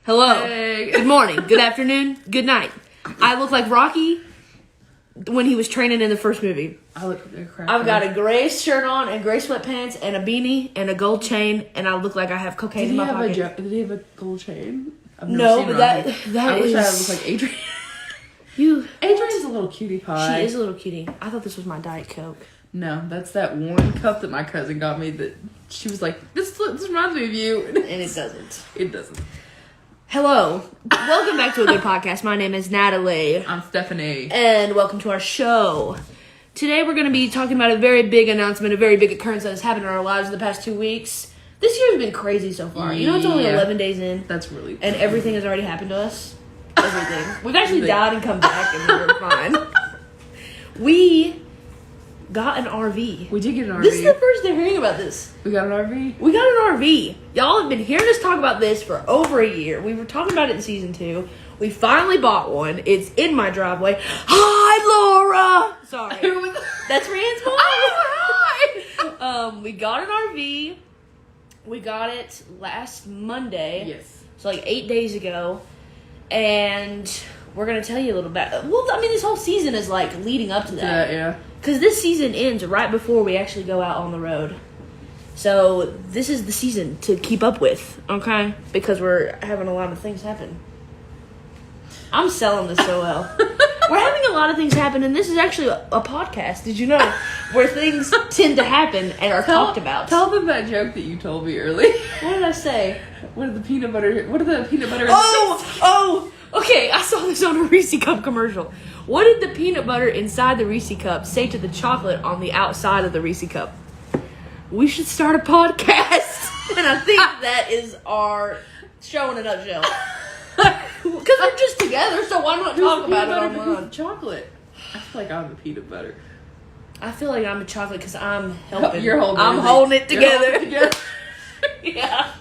Hello. Hey. Good morning. Good afternoon. Good night. I look like Rocky when he was training in the first movie. I look like a crap. I've got a gray shirt on and gray sweatpants and a beanie and a gold chain, and I look like I have cocaine in my pocket. Did he have a gold chain? I've never No, seen but one. that I wish is... I looked like Adrian. Adrian's a little cutie pie. She is a little cutie. I thought this was my Diet Coke. No, that's that worn cup that my cousin got me that she was like, this reminds me of you. And it doesn't. It doesn't. Hello. Welcome back to a good podcast. My name is Natalie. I'm Stephanie. And welcome to our show. Today we're going to be talking about a very big announcement, a very big occurrence that has happened in our lives in the past 2 weeks. This year's been crazy so far. You know, it's only 11 days in. That's really And everything has already happened to us. Everything. We've actually died and come back and we're fine. We got an RV. We did get an RV. This is the first they're hearing about this. We got an RV? We got an RV. Y'all have been hearing us talk about this for over a year. We were talking about it in season 2. We finally bought one. It's in my driveway. Hi, Laura! Sorry. That's Rand's mom. Hi! We got an RV. We got it last Monday. Yes. So like 8 days ago. And we're going to tell you a little bit. Well, I mean, this whole season is like leading up to that. Yeah. Because this season ends right before we actually go out on the road. So this is the season to keep up with, okay? Because we're having a lot of things happen. I'm selling this so well. We're having a lot of things happen, and this is actually a podcast, did you know? Where things tend to happen and are talked about. Tell them that joke that you told me earlier. What did I say? What are the peanut butter? Oh, okay, I saw this on a Reese Cup commercial. What did the peanut butter inside the Reese Cup say to the chocolate on the outside of the Reese Cup? We should start a podcast. And I think that is our show in a nutshell. Because we're just together, so why not talk about it online? Chocolate. I feel like I'm the peanut butter. I feel like I'm the chocolate because I'm helping. You're holding I'm everything. holding it together. You're holding it together. Yeah.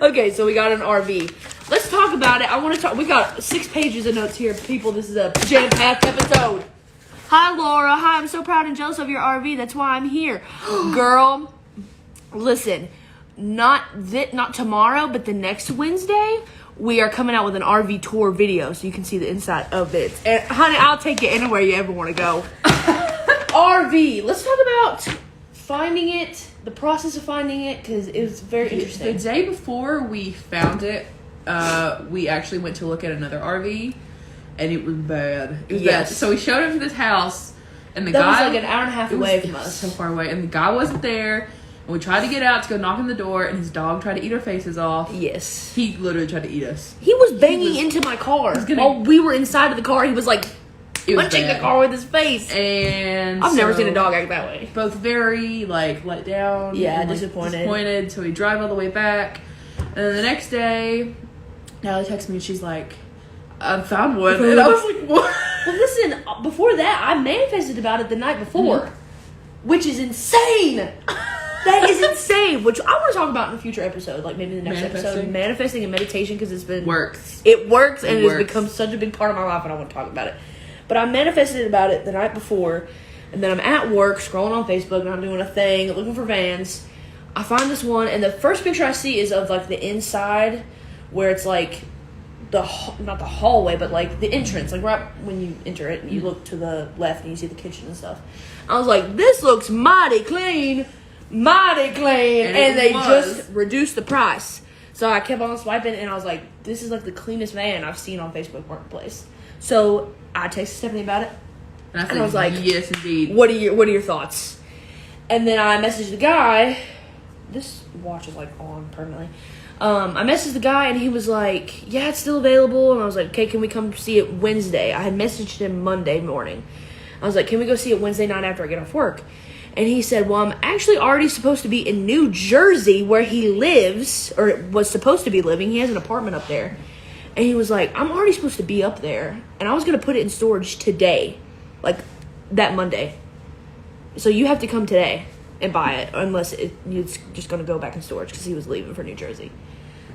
Okay, so we got an RV. Let's talk about it. I want to talk. We got 6 pages of notes here, people. This is a jam-packed episode. Hi, Laura. Hi, I'm so proud and jealous of your RV. That's why I'm here. Girl, listen. Not tomorrow, but the next Wednesday, we are coming out with an RV tour video, so you can see the inside of it. And, honey, I'll take you anywhere you ever want to go. RV. Let's talk about finding it. The process of finding it, because it was very interesting. The day before we found it, we actually went to look at another RV, and it was bad. It was bad. So we showed up to this house, and the guy was like an hour and a half away from us. So far away, and the guy wasn't there. And we tried to get out to go knock on the door, and his dog tried to eat our faces off. Yes, he literally tried to eat us. He was banging into my car while we were inside of the car. He was like punching the car with his face. And I've never seen a dog act that way. Both very let down. Yeah, and, disappointed. So we drive all the way back, and then the next day, Natalie texts me and she's like, "I found one," and I was like, "What?" Well, listen. Before that, I manifested about it the night before, which is insane. That is insane. Which I want to talk about in a future episode, like maybe the next episode, manifesting and meditation, because it's been works. It works, and it has become such a big part of my life, and I want to talk about it. But I manifested about it the night before, and then I'm at work scrolling on Facebook, and I'm doing a thing, looking for vans. I find this one, and the first picture I see is of like the inside, where it's like not the hallway, but like the entrance, like right when you enter it, and you look to the left and you see the kitchen and stuff. I was like, this looks mighty clean, and they just reduced the price. So I kept on swiping, and I was like, this is like the cleanest van I've seen on Facebook Marketplace. So I texted Stephanie about it, and I was like, yes, indeed. What are your thoughts? And then I messaged the guy. This watch is like on permanently. I messaged the guy, and he was like, yeah, it's still available. And I was like, okay, can we come see it Wednesday? I had messaged him Monday morning. I was like, can we go see it Wednesday night after I get off work? And he said, well, I'm actually already supposed to be in New Jersey, where he lives, or was supposed to be living. He has an apartment up there. And he was like, I'm already supposed to be up there, and I was going to put it in storage today, like that Monday. So you have to come today and buy it, unless it's just going to go back in storage, because he was leaving for New Jersey.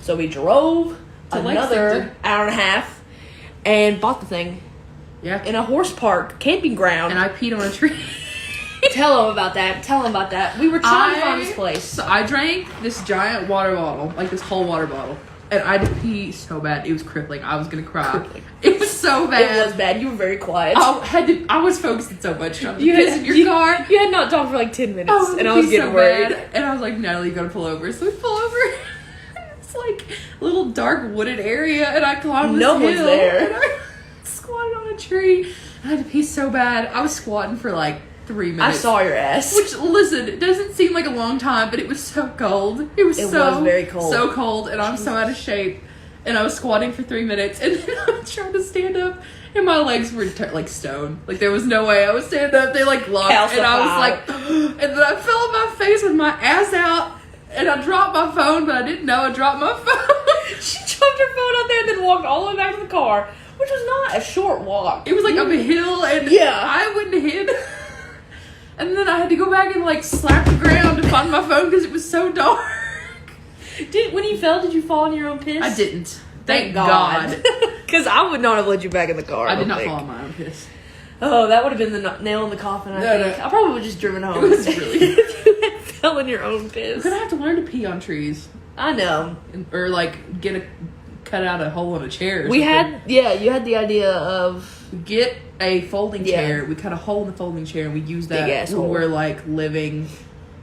So we drove another hour and a half and bought the thing. Yeah. In a horse park camping ground. And I peed on a tree. Tell him about that. We were trying to find this place. So I drank this giant water bottle, like this whole water bottle. and I had to pee so bad. It was crippling. I was gonna cry. It was so bad. It was bad. You were very quiet. I was focusing so much on your car. You had not talked for like 10 minutes, and I was getting worried. Bad. And I was like, Natalie, you gotta pull over. So we pull over. It's like a little dark wooded area, and I climbed this hill. No one's there. And I squatted on a tree. I had to pee so bad. I was squatting for like 3 minutes. I saw your ass. Which, listen, it doesn't seem like a long time, but it was so cold. It was very cold. So cold, and I'm so out of shape. And I was squatting for 3 minutes, and then I was trying to stand up, and my legs were like stone. Like, there was no way I would stand up. They like locked, and I was like, and then I fell on my face with my ass out, and I dropped my phone, but I didn't know I dropped my phone. She dropped her phone out there and then walked all the way back to the car, which was not a short walk. It was like up a hill, and I wouldn't hit. And then I had to go back and like slap the ground to find my phone because it was so dark. When you fell, did you fall in your own piss? I didn't. Thank God. Because I would not have let you back in the car. I did not fall in my own piss. Oh, that would have been the nail in the coffin, I think. I probably would have just driven home. It was really... if you had fell in your own piss. We're going to have to learn to pee on trees. I know. Or like cut out a hole in a chair or you had the idea of... Get a folding chair. We cut a hole in the folding chair and we use that when we're like living...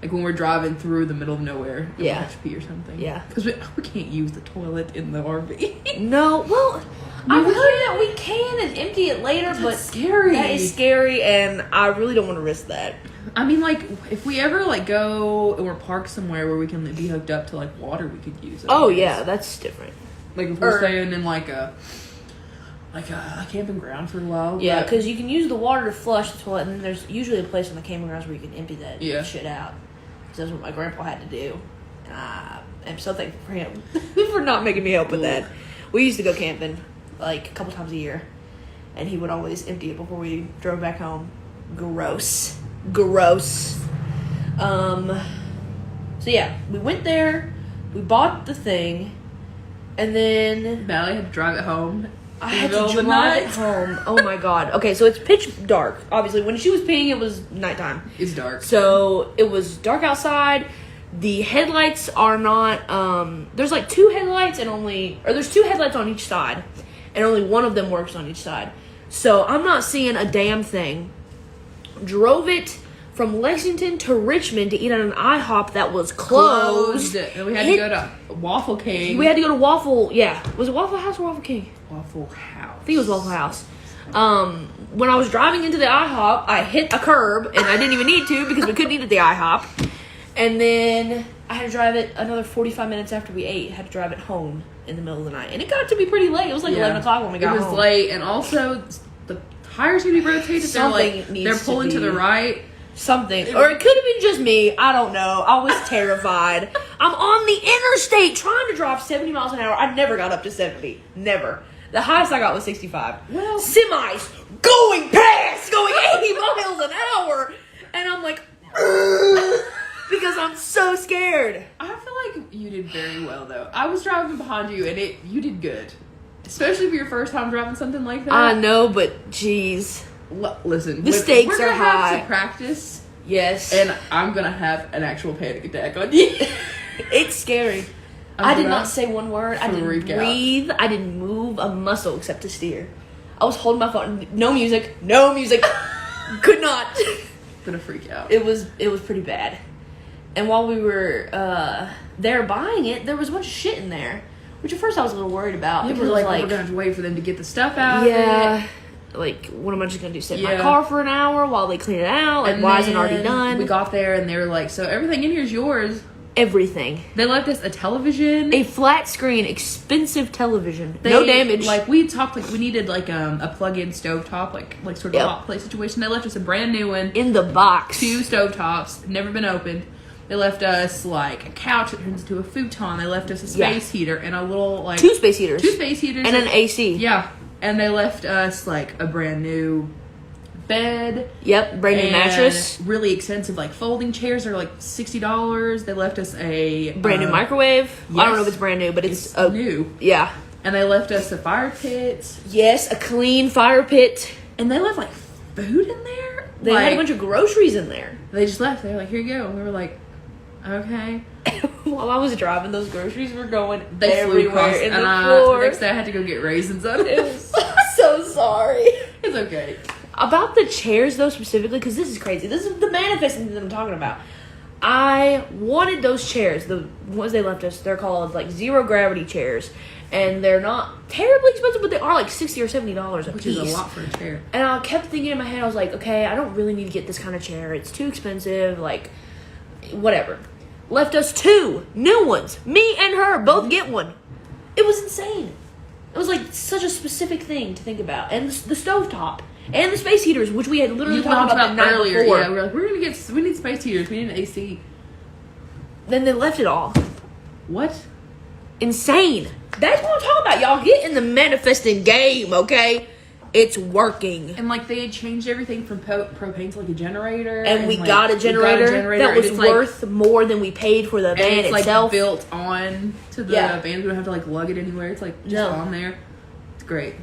Like when we're driving through the middle of nowhere, and we have to pee or something. Yeah, because we can't use the toilet in the RV. No, well, I've heard that we can and empty it later, but scary. That is scary, and I really don't want to risk that. I mean, like if we ever like go or park somewhere where we can be hooked up to like water, we could use it. Oh yeah, that's different. Like if we're staying in like a camping ground for a while. Yeah, because you can use the water to flush the toilet, and then there's usually a place on the camping grounds where you can empty that shit out. Because that's what my grandpa had to do. And I'm so thankful for him for not making me help with that. We used to go camping like a couple times a year, and he would always empty it before we drove back home. Gross. So yeah, we went there, we bought the thing, and then Valley had to drive it home. I had to drive it home. Oh my god. Okay, so it's pitch dark. Obviously, when she was peeing, it was nighttime. It's dark. So it was dark outside. The headlights are not. There's like two headlights there's two headlights on each side, and only one of them works on each side. So I'm not seeing a damn thing. Drove it from Lexington to Richmond to eat at an IHOP that was closed. And we had to go to Waffle King. We had to go to Waffle. Yeah, was it Waffle House or Waffle King? Waffle House. I think it was Waffle House. When I was driving into the IHOP, I hit a curb, and I didn't even need to because we couldn't eat at the IHOP. And then I had to drive it another 45 minutes after we ate. I had to drive it home in the middle of the night. And it got to be pretty late. It was like 11 o'clock when we got home. It was late, and also the tires need to be rotated. They're pulling to the right. Something. Or it could have been just me. I don't know. I was terrified. I'm on the interstate trying to drive 70 miles an hour. I never got up to 70. Never. The highest I got was 65. Well, semis going 80 miles an hour. And I'm like, because I'm so scared. I feel like you did very well, though. I was driving behind you, and you did good. Especially for your first time driving something like that. I know, but jeez. Listen, the stakes are high. We're gonna have to practice. Yes. And I'm gonna have an actual panic attack on you. It's scary. I did not say one word. I didn't breathe. I didn't move a muscle except to steer. I was holding my phone. No music. Could not. Gonna freak out. It was pretty bad. And while we were there buying it, there was a bunch of shit in there, which at first I was a little worried about. Yeah, we're gonna have to wait for them to get the stuff out. Yeah. Like, what am I just gonna do? Sit in my car for an hour while they clean it out? Like, why isn't it already done? We got there and they were like, so everything in here is yours. Everything. They left us a television. A flat screen, expensive television. No damage. Like, we talked, like, we needed, like, a plug-in stovetop, like sort of a hot plate situation. They left us a brand new one. In the box. 2 stovetops, never been opened. They left us, like, a couch that turns into a futon. They left us a space heater and a little, like... 2 space heaters. 2 space heaters. And an AC. Yeah. And they left us, like, a brand new bed. Yep, brand new mattress. Really expensive, like, folding chairs are, like, $60. They left us a... brand new microwave. Yes. I don't know if it's brand new, but it's new. Yeah. And they left us a fire pit. Yes, a clean fire pit. And they left, like, food in there. They had a bunch of groceries in there. They just left. They were like, here you go. And we were like, okay. While I was driving, those groceries were going They everywhere flew in across, the floor. The next day I had to go get raisins out of It it. was so sorry. It's okay. About the chairs, though, specifically, because this is crazy. This is the manifesting that I'm talking about. I wanted those chairs, the ones they left us. They're called, like, zero gravity chairs. And they're not terribly expensive, but they are, like, $60 or $70 a Which piece. is a lot for a chair. And I kept thinking in my head, I was like, okay, I don't really need to get this kind of chair. It's too expensive, like, whatever. Left us 2 new ones. Me and her both get one. It was insane. It was, like, such a specific thing to think about. And the stovetop. And the space heaters, which we had literally talked about the night earlier. before. Yeah, we were like, we need space heaters. We need an AC. Then they left it all. What? Insane. That's what I'm talking about. Y'all get in the manifesting game, okay? It's working. And, like, they had changed everything from propane to, like, a generator. And we like, got a generator that was and it's, worth more than we paid for the van and it's, itself. like, built on to the van. We don't have to, like, lug it anywhere. It's, like, just on there. It's great.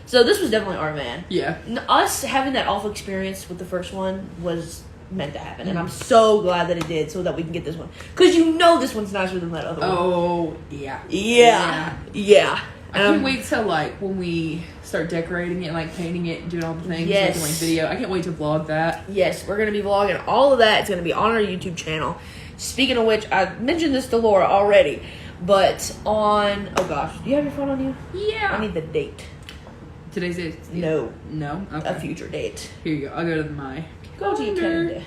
So this was definitely our van. Yeah. Us having that awful experience with the first one was meant to happen. And I'm so glad that it did so that we can get this one. Because you know this one's nicer than that other one. Oh, yeah. Yeah. I can't wait till, like, when we start decorating it and, like, painting it and doing all the things. Yes. Making, like, video. I can't wait to vlog that. Yes, we're going to be vlogging all of that. It's going to be on our YouTube channel. Speaking of which, I mentioned this to Laura already. But on... Oh, gosh. Do you have your phone on you? Yeah. I need the date. Today's it? No. No? Okay. A future date. Here you go. I'll go to my Go to your calendar. calendar.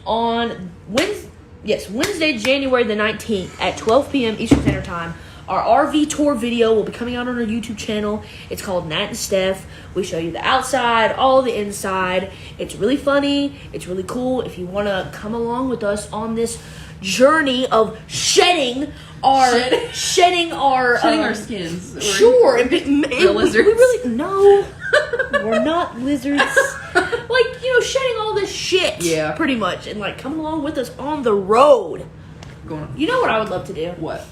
On Wednesday, January the 19th at 12 p.m. Eastern Standard Time, our RV tour video will be coming out on our YouTube channel. It's called Nat and Steph. We show you the outside, all the inside. It's really funny. It's really cool. If you want to come along with us on this journey of shedding our skins. Sure. We're lizards. We really no. We're not lizards. Like, shedding all this shit. Yeah. Pretty much. And, like, coming along with us on the road. Going on. You know what I would love to do? What?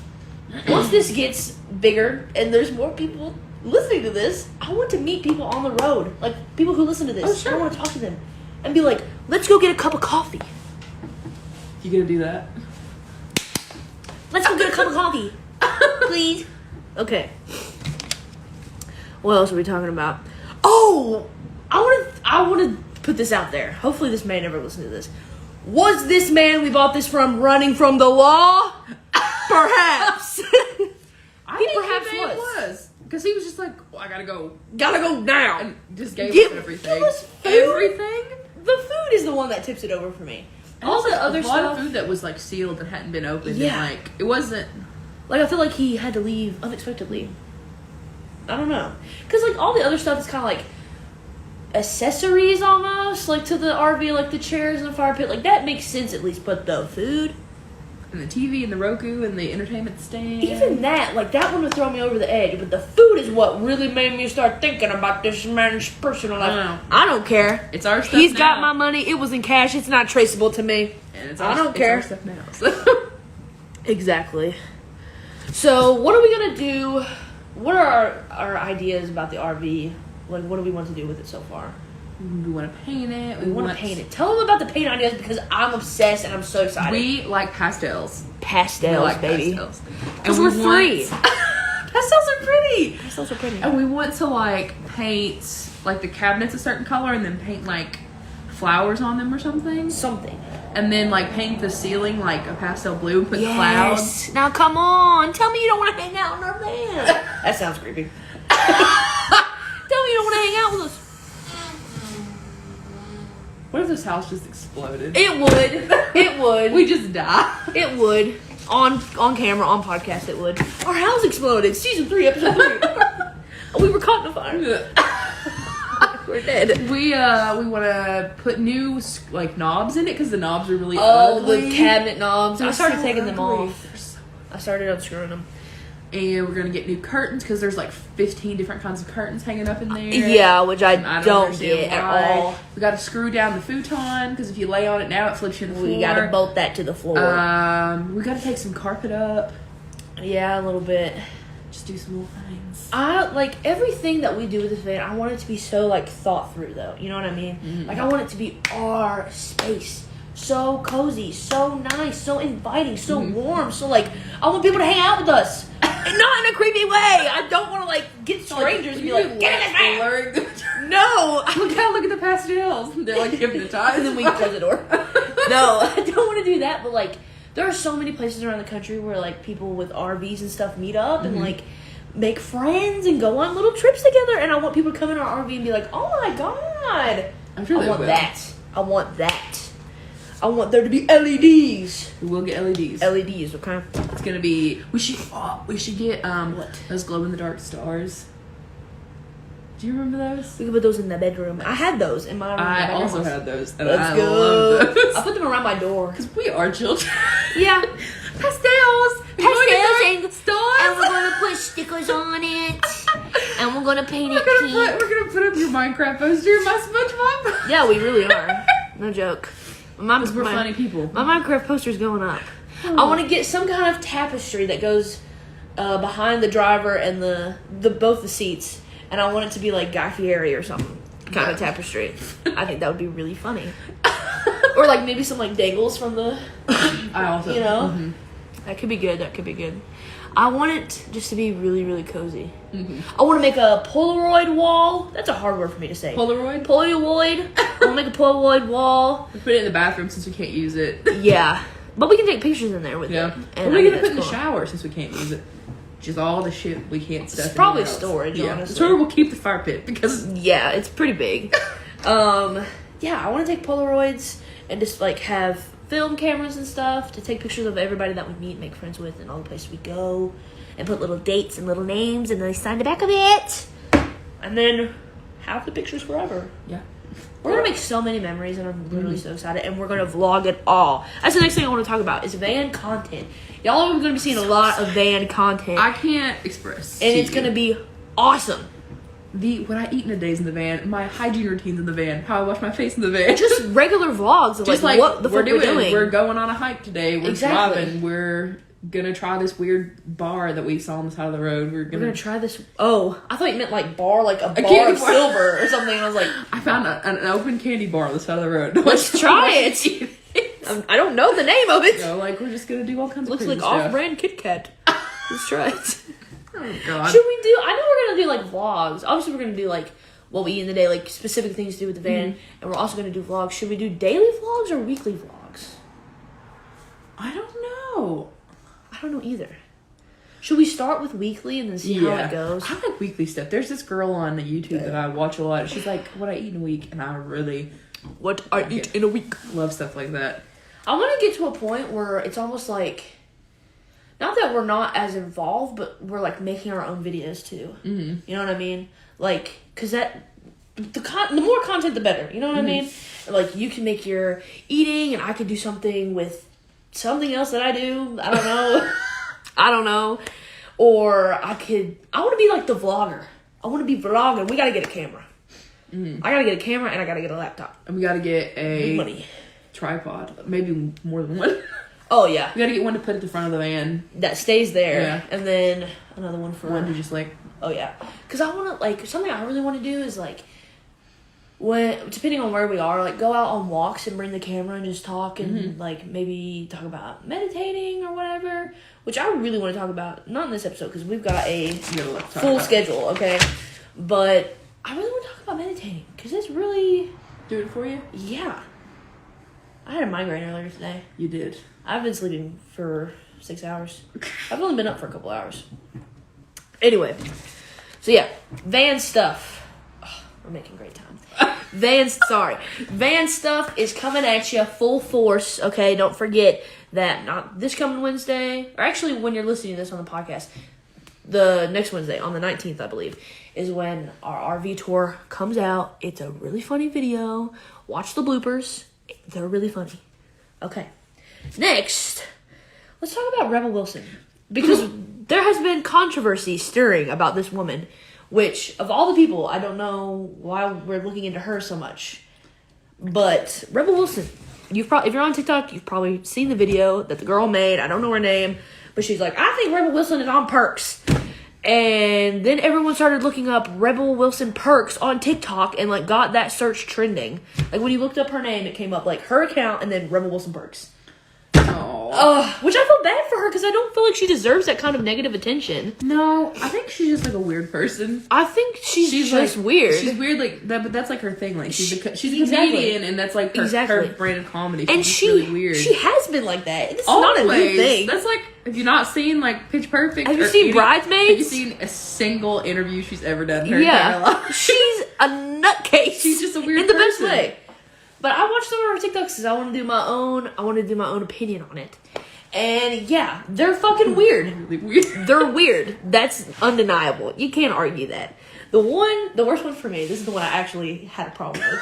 Once this gets bigger and there's more people listening to this, I want to meet people on the road. Like, people who listen to this. Oh, sure. I want to talk to them. And be like, let's go get a cup of coffee. You gonna do that? Let's go get a cup of coffee. Please. Okay. What else are we talking about? Oh! I want to put this out there. Hopefully this man never listen to this. Was this man we bought this from running from the law? Perhaps. I think he was. Because he was just like, I gotta go. Gotta go now. And just gave Give us everything. Give us food. Everything? The food is the one that tips it over for me. All the other a lot stuff. of food that was like sealed and hadn't been opened. Yeah. And, like, it wasn't. Like, I feel like he had to leave unexpectedly. I don't know. Because, like, all the other stuff is kind of like accessories almost. Like, to the RV, like the chairs and the fire pit. Like, that makes sense at least. But the food. And the TV and the Roku and the entertainment stand. Even that, like, that one would throw me over the edge. But the food is what really made me start thinking about this man's personal life. I don't care. It's our stuff. He's now. got my money. It was in cash. It's not traceable to me. And it's I don't care. It's our stuff now. So. Exactly. So, what are we going to do? What are our ideas about the RV? Like, what do we want to do with it so far? We want to paint it. We want to paint it. Tell them about the paint ideas because I'm obsessed and I'm so excited. We like pastels. Pastels, we like baby. Pastels. Because we're free. Pastels are pretty. Pastels are pretty. And we want to, like, paint, like, the cabinets a certain color and then paint, like, flowers on them or something. And then, like, paint the ceiling, like, a pastel blue and put clouds. Now, come on. Tell me you don't want to hang out in our van. That sounds creepy. Tell me you don't want to hang out with us. What if this house just exploded? It would. It would. We just die. It would. On camera, on podcast, it would. Our house exploded. Season 3, episode 3. We were caught in a fire. We're dead. We want to put new, like, knobs in it because the knobs are really ugly. ugly. The cabinet knobs. They're I started so taking them ugly. off. I started unscrewing them. And we're going to get new curtains because there's, like, 15 different kinds of curtains hanging up in there. Yeah, which I don't understand get at why. all. We got to screw down the futon because if you lay on it now, it flips you to the floor. We got to bolt that to the floor. We got to take some carpet up. Yeah, a little bit. Just do some little things. Like, everything that we do with this van, I want it to be so, like, thought through, though. You know what I mean? Mm-hmm. Like, I want it to be our space. so cozy, so nice, so inviting, so warm. So like, I want people to hang out with us, and not in a creepy way. I don't want to like get strangers and be like, get in this van. No, Look at the pastels. They're like hypnotized, and then we close the door. No, I don't want to do that. But like, there are so many places around the country where like people with RVs and stuff meet up and like make friends and go on little trips together. And I want people to come in our RV and be like, oh my god, I'm sure I want that. I want that. I want there to be LEDs. We will get LEDs. LEDs, okay. It's gonna be. We should get What? those glow in the dark stars. Do you remember those? We could put those in the bedroom. I had those in my room. I also had those. And Let's I go. love those. I put them around my door. Because we are children. Yeah. Pastels. And Stars. we're gonna put stickers on it. And we're gonna paint it pink. We're gonna put up your Minecraft poster and my SpongeBob. Yeah, we really are. No joke. We're funny people. My Minecraft poster's going up. I want to get some kind of tapestry that goes behind the driver and the both the seats. And I want it to be like Guy Fieri or something kind of tapestry. I think that would be really funny. Or like maybe some like dangles from the, I also, you know, that could be good. That could be good. I want it just to be really, really cozy. I want to make a Polaroid wall. That's a hard word for me to say. Polaroid. Polaroid. I want to make a Polaroid wall. We put it in the bathroom since we can't use it. Yeah, but we can take pictures in there with it. And we're gonna put in the shower since we can't use it. Just all the shit we can't stuff. It's probably else. storage. Yeah, Honestly. the storage will keep the fire pit because it's pretty big. Yeah, I want to take Polaroids and just like have film cameras and stuff to take pictures of everybody that we meet, make friends with, and all the places we go, and put little dates and little names, and then they sign the back of it, and then have the pictures forever. Yeah. We're gonna make so many memories, and I'm literally so excited. And we're gonna vlog it all. That's the next thing I want to talk about is van content. Y'all are gonna be seeing a lot of van content. I can't express. And it's gonna be awesome. What I eat in a day's in the van, my hygiene routines in the van, how I wash my face in the van. Just regular vlogs of Just like what the fuck we're doing. We're going on a hike today. We're Exactly. driving. We're gonna try this weird bar that we saw on the side of the road. We're gonna try this. Oh, I thought you meant like bar, like a bar candy of bar. silver or something. I was like, I found an open candy bar on the side of the road. let's try it. I don't know the name of it. So, like, we're just gonna do all kinds Looks of like crazy stuff. off-brand Kit Kat. Let's try it. Oh god. Should we do? I know we're gonna do like vlogs. Obviously, we're gonna do like what we eat in the day, like specific things to do with the van, and we're also gonna do vlogs. Should we do daily vlogs or weekly vlogs? I don't know. I don't know either. Should we start with weekly and then see how it goes? I like weekly stuff. There's this girl on YouTube that I watch a lot. She's like, what I eat in a week, and I really What I eat in a week. love stuff like that. I want to get to a point where it's almost like, not that we're not as involved, but we're like making our own videos too. Mm-hmm. You know what I mean? Like, cause the more content, the better. You know what I mean? Like, you can make your eating, and I could do something with something else that I do. I don't know. I don't know. Or I want to be like the vlogger. I want to be vlogging. We got to get a camera. I got to get a camera, and I got to get a laptop. And we got to get a money. Tripod. Maybe more than one. Oh, yeah. We got to get one to put at the front of the van. That stays there. Yeah. And then another one for... One to just like... Oh, yeah. Because I want to, like, something I really want to do is, like, depending on where we are, like, go out on walks and bring the camera and just talk and, like, maybe talk about meditating or whatever, which I really want to talk about. Not in this episode, because we've got a full schedule, okay? But I really want to talk about meditating, because it's really... Do it for you? Yeah. I had a migraine earlier today. You did. I've been sleeping for 6 hours. I've only been up for a couple hours. Anyway, so yeah, van stuff. Oh, we're making great time. Van stuff is coming at you full force. Okay, don't forget that not this coming Wednesday, or actually when you're listening to this on the podcast, the next Wednesday on the 19th, I believe, is when our RV tour comes out. It's a really funny video. Watch the bloopers. They're really funny. Okay. Next, let's talk about Rebel Wilson. Because there has been controversy stirring about this woman, which, of all the people, I don't know why we're looking into her so much. But Rebel Wilson, if you're on TikTok, you've probably seen the video that the girl made. I don't know her name, but she's like, I think Rebel Wilson is on perks. And then everyone started looking up Rebel Wilson perks on TikTok and like got that search trending. Like when you looked up her name, it came up like her account and then Rebel Wilson perks. Which I feel bad for her because I don't feel like she deserves that kind of negative attention. No, I think she's just like a weird person. I think she's just like, weird. She's weird like that, but that's like her thing. Like she's a comedian, and that's like her brand of comedy. And she's really weird. She has been like that. It's not a new thing. That's like, have you not seen like Pitch Perfect? Have you seen Bridesmaids? Have you seen a single interview she's ever done in her entire life? She's a nutcase. She's just a weird in the person. best way. But I watched some of her TikToks because I want to do my own opinion on it. And yeah, they're fucking weird. Really weird. They're weird. That's undeniable. You can't argue that. The worst one for me, this is the one I actually had a problem with,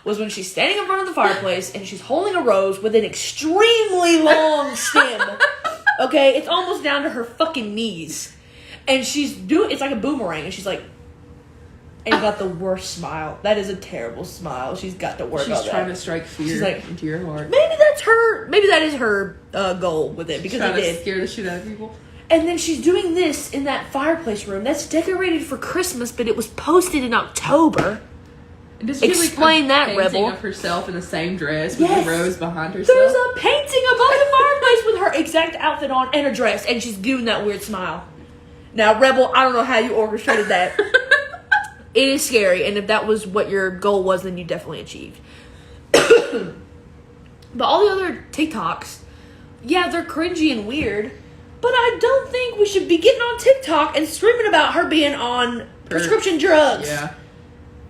was when she's standing in front of the fireplace and she's holding a rose with an extremely long stem. Okay, it's almost down to her fucking knees. And it's like a boomerang, and she's like, and got the worst smile. That is a terrible smile. She's got to work on that. She's trying to strike fear into your heart. Maybe that is her goal with it, because trying to scare the shit out of people. And then she's doing this in that fireplace room that's decorated for Christmas, but it was posted in October. Explain that, Rebel. Of herself in the same dress with a rose behind herself. There's a painting above the fireplace with her exact outfit on and a dress, and she's doing that weird smile. Now, Rebel, I don't know how you orchestrated that. It is scary, and if that was what your goal was, then you definitely achieved. But all the other TikToks, yeah, they're cringy and weird, but I don't think we should be getting on TikTok and screaming about her being on prescription drugs. Yeah.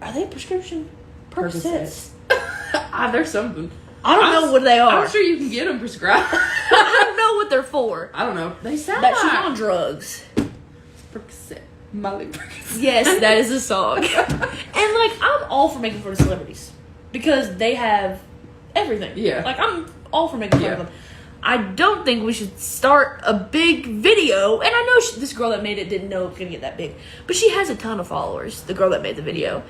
Are they prescription Percocets? There's something. I don't know what they are. I'm sure you can get them prescribed. I don't know what they're for. I don't know. They sound that she's on drugs. Percocet. Molly Percocet. Yes, that is a song. And like, I'm all for making fun of celebrities because they have everything. Yeah. Like, I'm all for making fun of them. I don't think we should start a big video. And I know this girl that made it didn't know it was going to get that big. But she has a ton of followers, the girl that made the video,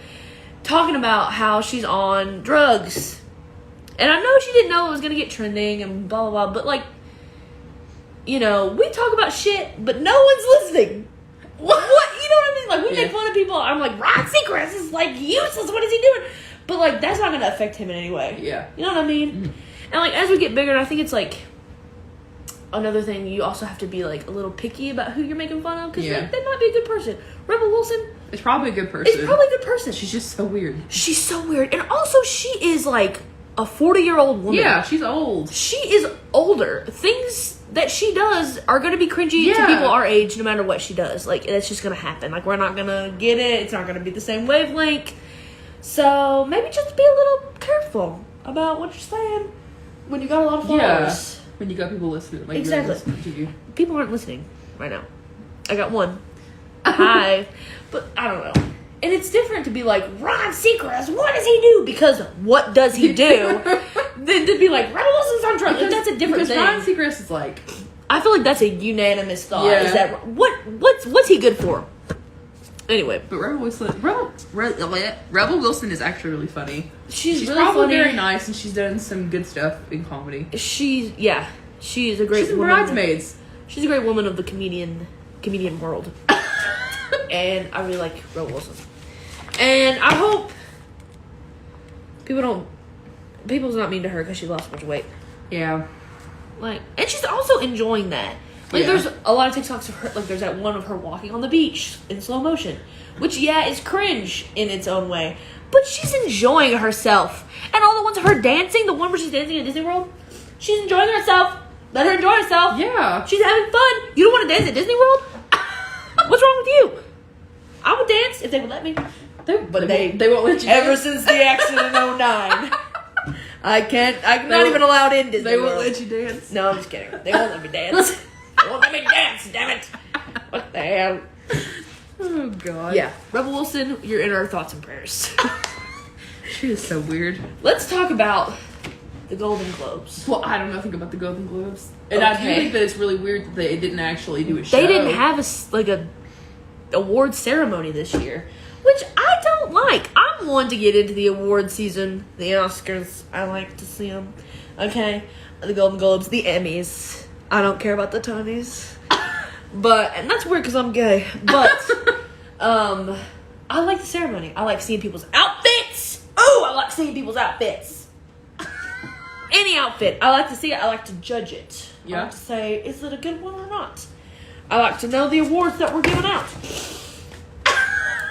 talking about how she's on drugs. And I know she didn't know it was going to get trending and blah, blah, blah. But, like, you know, we talk about shit, but no one's listening. What? You know what I mean? Like, we make fun of people. I'm like, Rod Seacrest is, like, useless. What is he doing? But, like, that's not going to affect him in any way. Yeah. You know what I mean? Mm-hmm. And, like, as we get bigger, and I think it's, like, another thing, you also have to be, like, a little picky about who you're making fun of. Because, like, they might be a good person. Rebel Wilson. It's probably a good person. It's probably a good person. She's just so weird. She's so weird. And also, she is, like, a 40-year-old woman. Yeah, she's old. She is older. Things that she does are going to be cringy to people our age no matter what she does. Like, that's just going to happen. Like, we're not going to get it. It's not going to be the same wavelength. So, maybe just be a little careful about what you're saying when you got a lot of followers. Yeah, when you got people listening. Like, exactly. Really listening to you. People aren't listening right now. I got one. Hi. But, I don't know. And it's different to be like, Rod Seacrest, what does he do? Because what does he do? Than to be like, Rebel Wilson's on drugs. Like, that's a different thing. Rod Seacrest is like, I feel like that's a unanimous thought. Yeah. Is that what's he good for? Anyway, but Rebel Wilson is actually really funny. She's really probably funny. Very nice, and she's done some good stuff in comedy. She is a great. She's in woman. Bridesmaids. She's a great woman of the comedian world. And I really like Rebel Wilson. And I hope people's not mean to her because she lost a bunch of weight. Yeah. Like, and she's also enjoying that. Like, there's a lot of TikToks of her, like, there's that one of her walking on the beach in slow motion, which, is cringe in its own way. But she's enjoying herself. And all the ones of her dancing, the one where she's dancing at Disney World, she's enjoying herself. Let her enjoy herself. Yeah. She's having fun. You don't want to dance at Disney World? What's wrong with you? I would dance if they would let me. They won't let you ever dance. Since the accident in 2009. I'm not even allowed in Disney They World. won't let you dance. No, I'm just kidding. They won't let me dance. They won't let me dance, damn it. What the hell? Oh, God. Yeah. Rebel Wilson, you're in our thoughts and prayers. She is so weird. Let's talk about the Golden Globes. Well, I don't know nothing about the Golden Globes. And I do think that it's really weird that they didn't actually do a show. They didn't have a award ceremony this year, which I don't like. I'm one to get into the award season, the Oscars. I like to see them. Okay, the Golden Globes, the Emmys. I don't care about the Tonys. And that's weird because I'm gay. But, I like the ceremony. I like seeing people's outfits. Oh, I like seeing people's outfits. Any outfit. I like to see it. I like to judge it. Yeah. I like to say, is it a good one or not? I like to know the awards that were given out.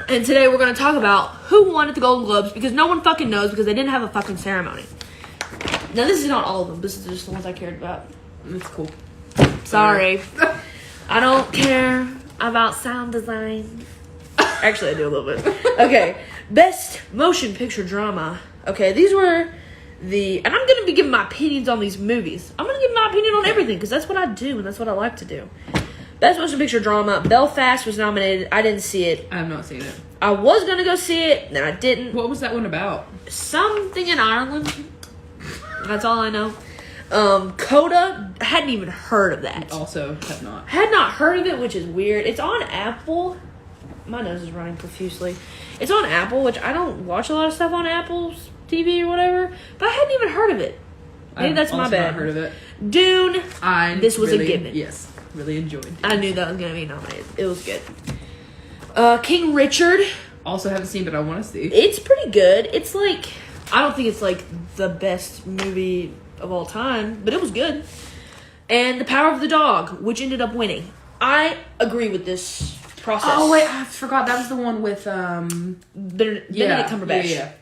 And today we're going to talk about who won at the Golden Globes because no one fucking knows because they didn't have a fucking ceremony. Now, this is not all of them. This is just the ones I cared about. It's cool. Sorry. I don't care about sound design. Actually, I do a little bit. Okay. Best Motion Picture Drama. Okay, these were and I'm going to be giving my opinions on these movies. I'm going to give my opinion on everything because that's what I do and that's what I like to do. Best Motion Picture Drama. Belfast was nominated. I didn't see it. I have not seen it. I was going to go see it, then I didn't. What was that one about? Something in Ireland. That's all I know. Coda, I hadn't even heard of that. Also, have not. Had not heard of it, which is weird. It's on Apple. My nose is running profusely. It's on Apple, which I don't watch a lot of stuff on Apple's TV or whatever, but I hadn't even heard of it. Maybe that's my bad. Not heard of it. Dune. This was really, a given. Yes, really enjoyed Dune. I knew that was going to be nominated. It was good. King Richard. Also haven't seen, but I want to see. It's pretty good. It's like, I don't think it's like the best movie of all time, but it was good. And The Power of the Dog, which ended up winning. I agree with this process. Oh wait, I forgot that was the one with Benedict Cumberbatch. Yeah.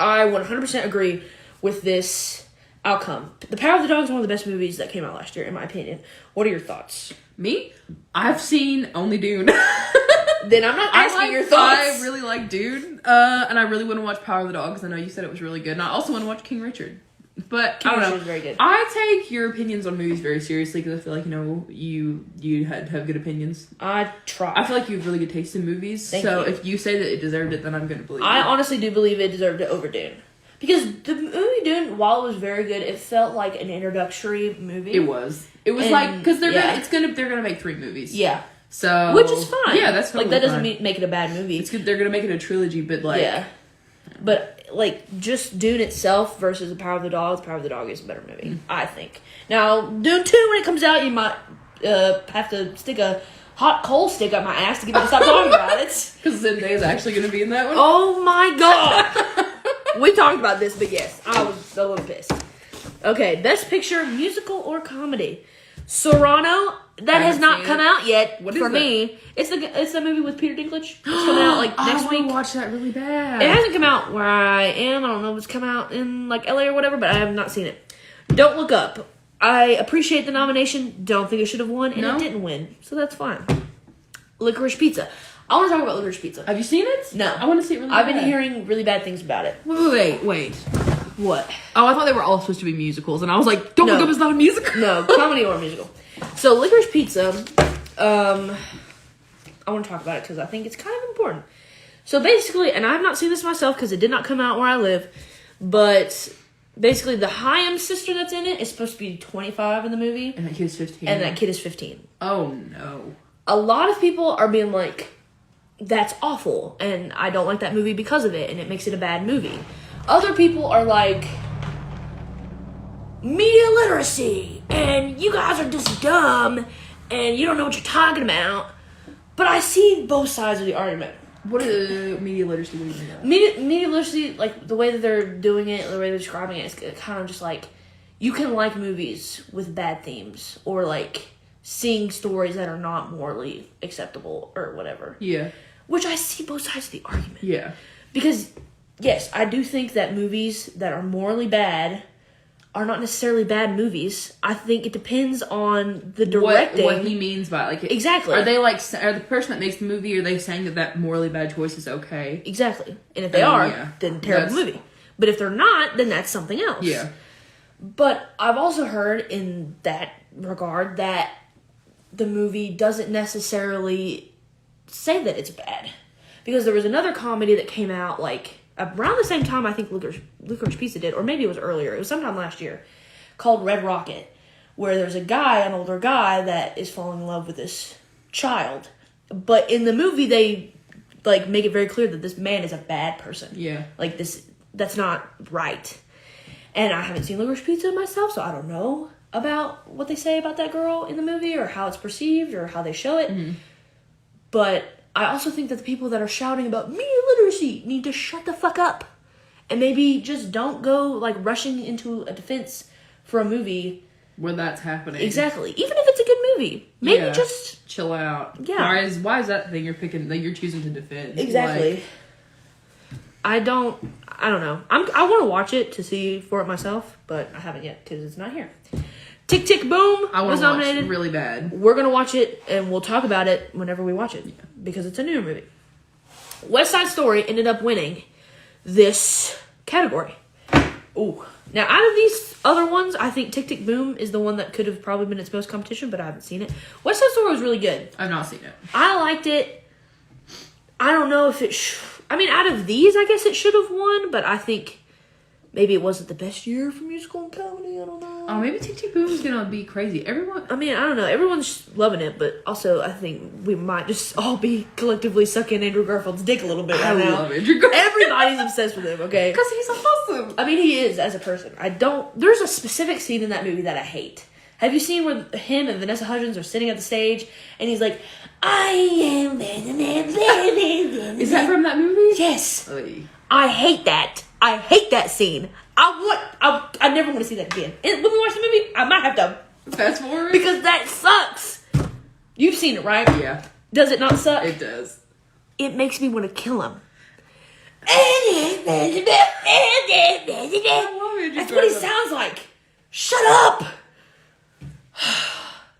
I 100% agree with this outcome. The Power of the Dog is one of the best movies that came out last year, in my opinion. What are your thoughts? Me? I've seen only Dune. Then I'm not asking your thoughts. I really like Dune, and I really want to watch Power of the Dog because I know you said it was really good. And I also want to watch King Richard. But King I don't know. Richard's very good. I take your opinions on movies very seriously because I feel like you have good opinions. I try. I feel like you have really good taste in movies. Thank so you. If you say that it deserved it, then I'm going to believe I it. honestly do believe it deserved it over Dune. Because the movie Dune, while it was very good, it felt like an introductory movie. It was. It was like because they're gonna make 3 movies. Yeah. So which is fine. Yeah, that's totally like that doesn't fine. Make it a bad movie. It's good. They're gonna make it a trilogy, but like But like just Dune itself versus The Power of the Dog. The Power of the Dog is a better movie, I think. Now Dune 2, when it comes out, you might have to stick a hot coal stick up my ass to get me to stop talking about it. Because Zendaya's actually gonna be in that one. Oh my god. We talked about this, but yes, I was a little pissed. Okay, Best Picture, Musical or Comedy. Serrano, that has not come out yet for me. It's the movie with Peter Dinklage. It's coming out like next week. I watch that really bad. It hasn't come out where I am. I don't know if it's come out in like LA or whatever, but I have not seen it. Don't Look Up. I appreciate the nomination. Don't think it should have won, and it didn't win, so that's fine. Licorice Pizza. I want to talk about Licorice Pizza. Have you seen it? No. I want to see it really I've bad. been hearing really bad things about it. Wait. What? Oh, I thought they were all supposed to be musicals, and I was like, Don't Look Up is not a musical. No, comedy or musical. So, Licorice Pizza, I want to talk about it because I think it's kind of important. So, basically, and I have not seen this myself because it did not come out where I live, but basically, the Hyam sister that's in it is supposed to be 25 in the movie. And that kid is 15. And that kid is 15. Oh, no. A lot of people are being like, that's awful, and I don't like that movie because of it, and it makes it a bad movie. Other people are like, media literacy, and you guys are just dumb, and you don't know what you're talking about. But I see both sides of the argument. What is media literacy? What do you mean? Media literacy, like the way that they're doing it, the way they're describing it, is kind of just like, you can like movies with bad themes, or like seeing stories that are not morally acceptable, or whatever. Yeah. Which I see both sides of the argument. Yeah. Because, yes, I do think that movies that are morally bad are not necessarily bad movies. I think it depends on the directing. What he means by like exactly. Are they like are the person that makes the movie? Are they saying that morally bad choice is okay? Exactly. And if they are, then terrible movie. But if they're not, then that's something else. Yeah. But I've also heard in that regard that the movie doesn't necessarily say that it's bad, because there was another comedy that came out like around the same time I think Licorice Pizza did, or maybe it was earlier. It was sometime last year, called Red Rocket, where there's a guy, an older guy, that is falling in love with this child, but in the movie they like make it very clear that this man is a bad person. Yeah, like that's not right. And I haven't seen Licorice Pizza myself, so I don't know. about what they say about that girl in the movie or how it's perceived or how they show it. But I also think that the people that are shouting about media literacy need to shut the fuck up and maybe just don't go like rushing into a defense for a movie when that's happening. Exactly. Even if it's a good movie, maybe just chill out. Yeah. Why is that thing you're picking that you're choosing to defend? Exactly. Like, I don't know. I want to watch it to see for it myself, but I haven't yet because it's not here. Tick Tick Boom was nominated. Watch really bad. We're gonna watch it and we'll talk about it whenever we watch it because it's a new movie. West Side Story ended up winning this category. Ooh. Now, out of these other ones, I think Tick Tick Boom is the one that could have probably been its most competition, but I haven't seen it. West Side Story was really good. I've not seen it. I liked it. I don't know if it... I mean, out of these, I guess it should have won, but I think maybe it wasn't the best year for musical and comedy. I don't know. Oh, maybe Tick Tick Boom is going to be crazy. I mean, I don't know. Everyone's loving it, but also I think we might just all be collectively sucking Andrew Garfield's dick a little bit right now. I love Andrew Garfield. Everybody's obsessed with him, okay? Because he's awesome. I mean, he is as a person. There's a specific scene in that movie that I hate. Have you seen where him and Vanessa Hudgens are sitting at the stage and he's like, I am... Is that from that movie? Yes. Oy. I hate that. I hate that scene. I never want to see that again. And when we watch the movie, I might have to fast forward because that sucks. You've seen it, right? Yeah. Does it not suck? It does. It makes me want to kill him. That's what he sounds like. Shut up.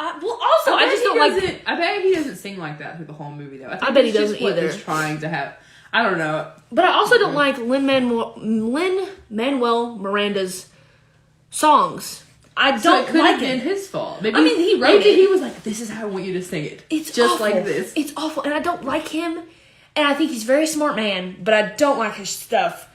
I just don't like it. I bet he doesn't sing like that through the whole movie, though. I bet he doesn't either. He's trying to have. I don't know. But I also don't like Lin-Manuel Miranda's songs. I don't like it. Been his fault. Maybe, he wrote it. He was like, "This is how I want you to sing it." It's just awful. like this. It's awful, and I don't like him. And I think he's a very smart man, but I don't like his stuff.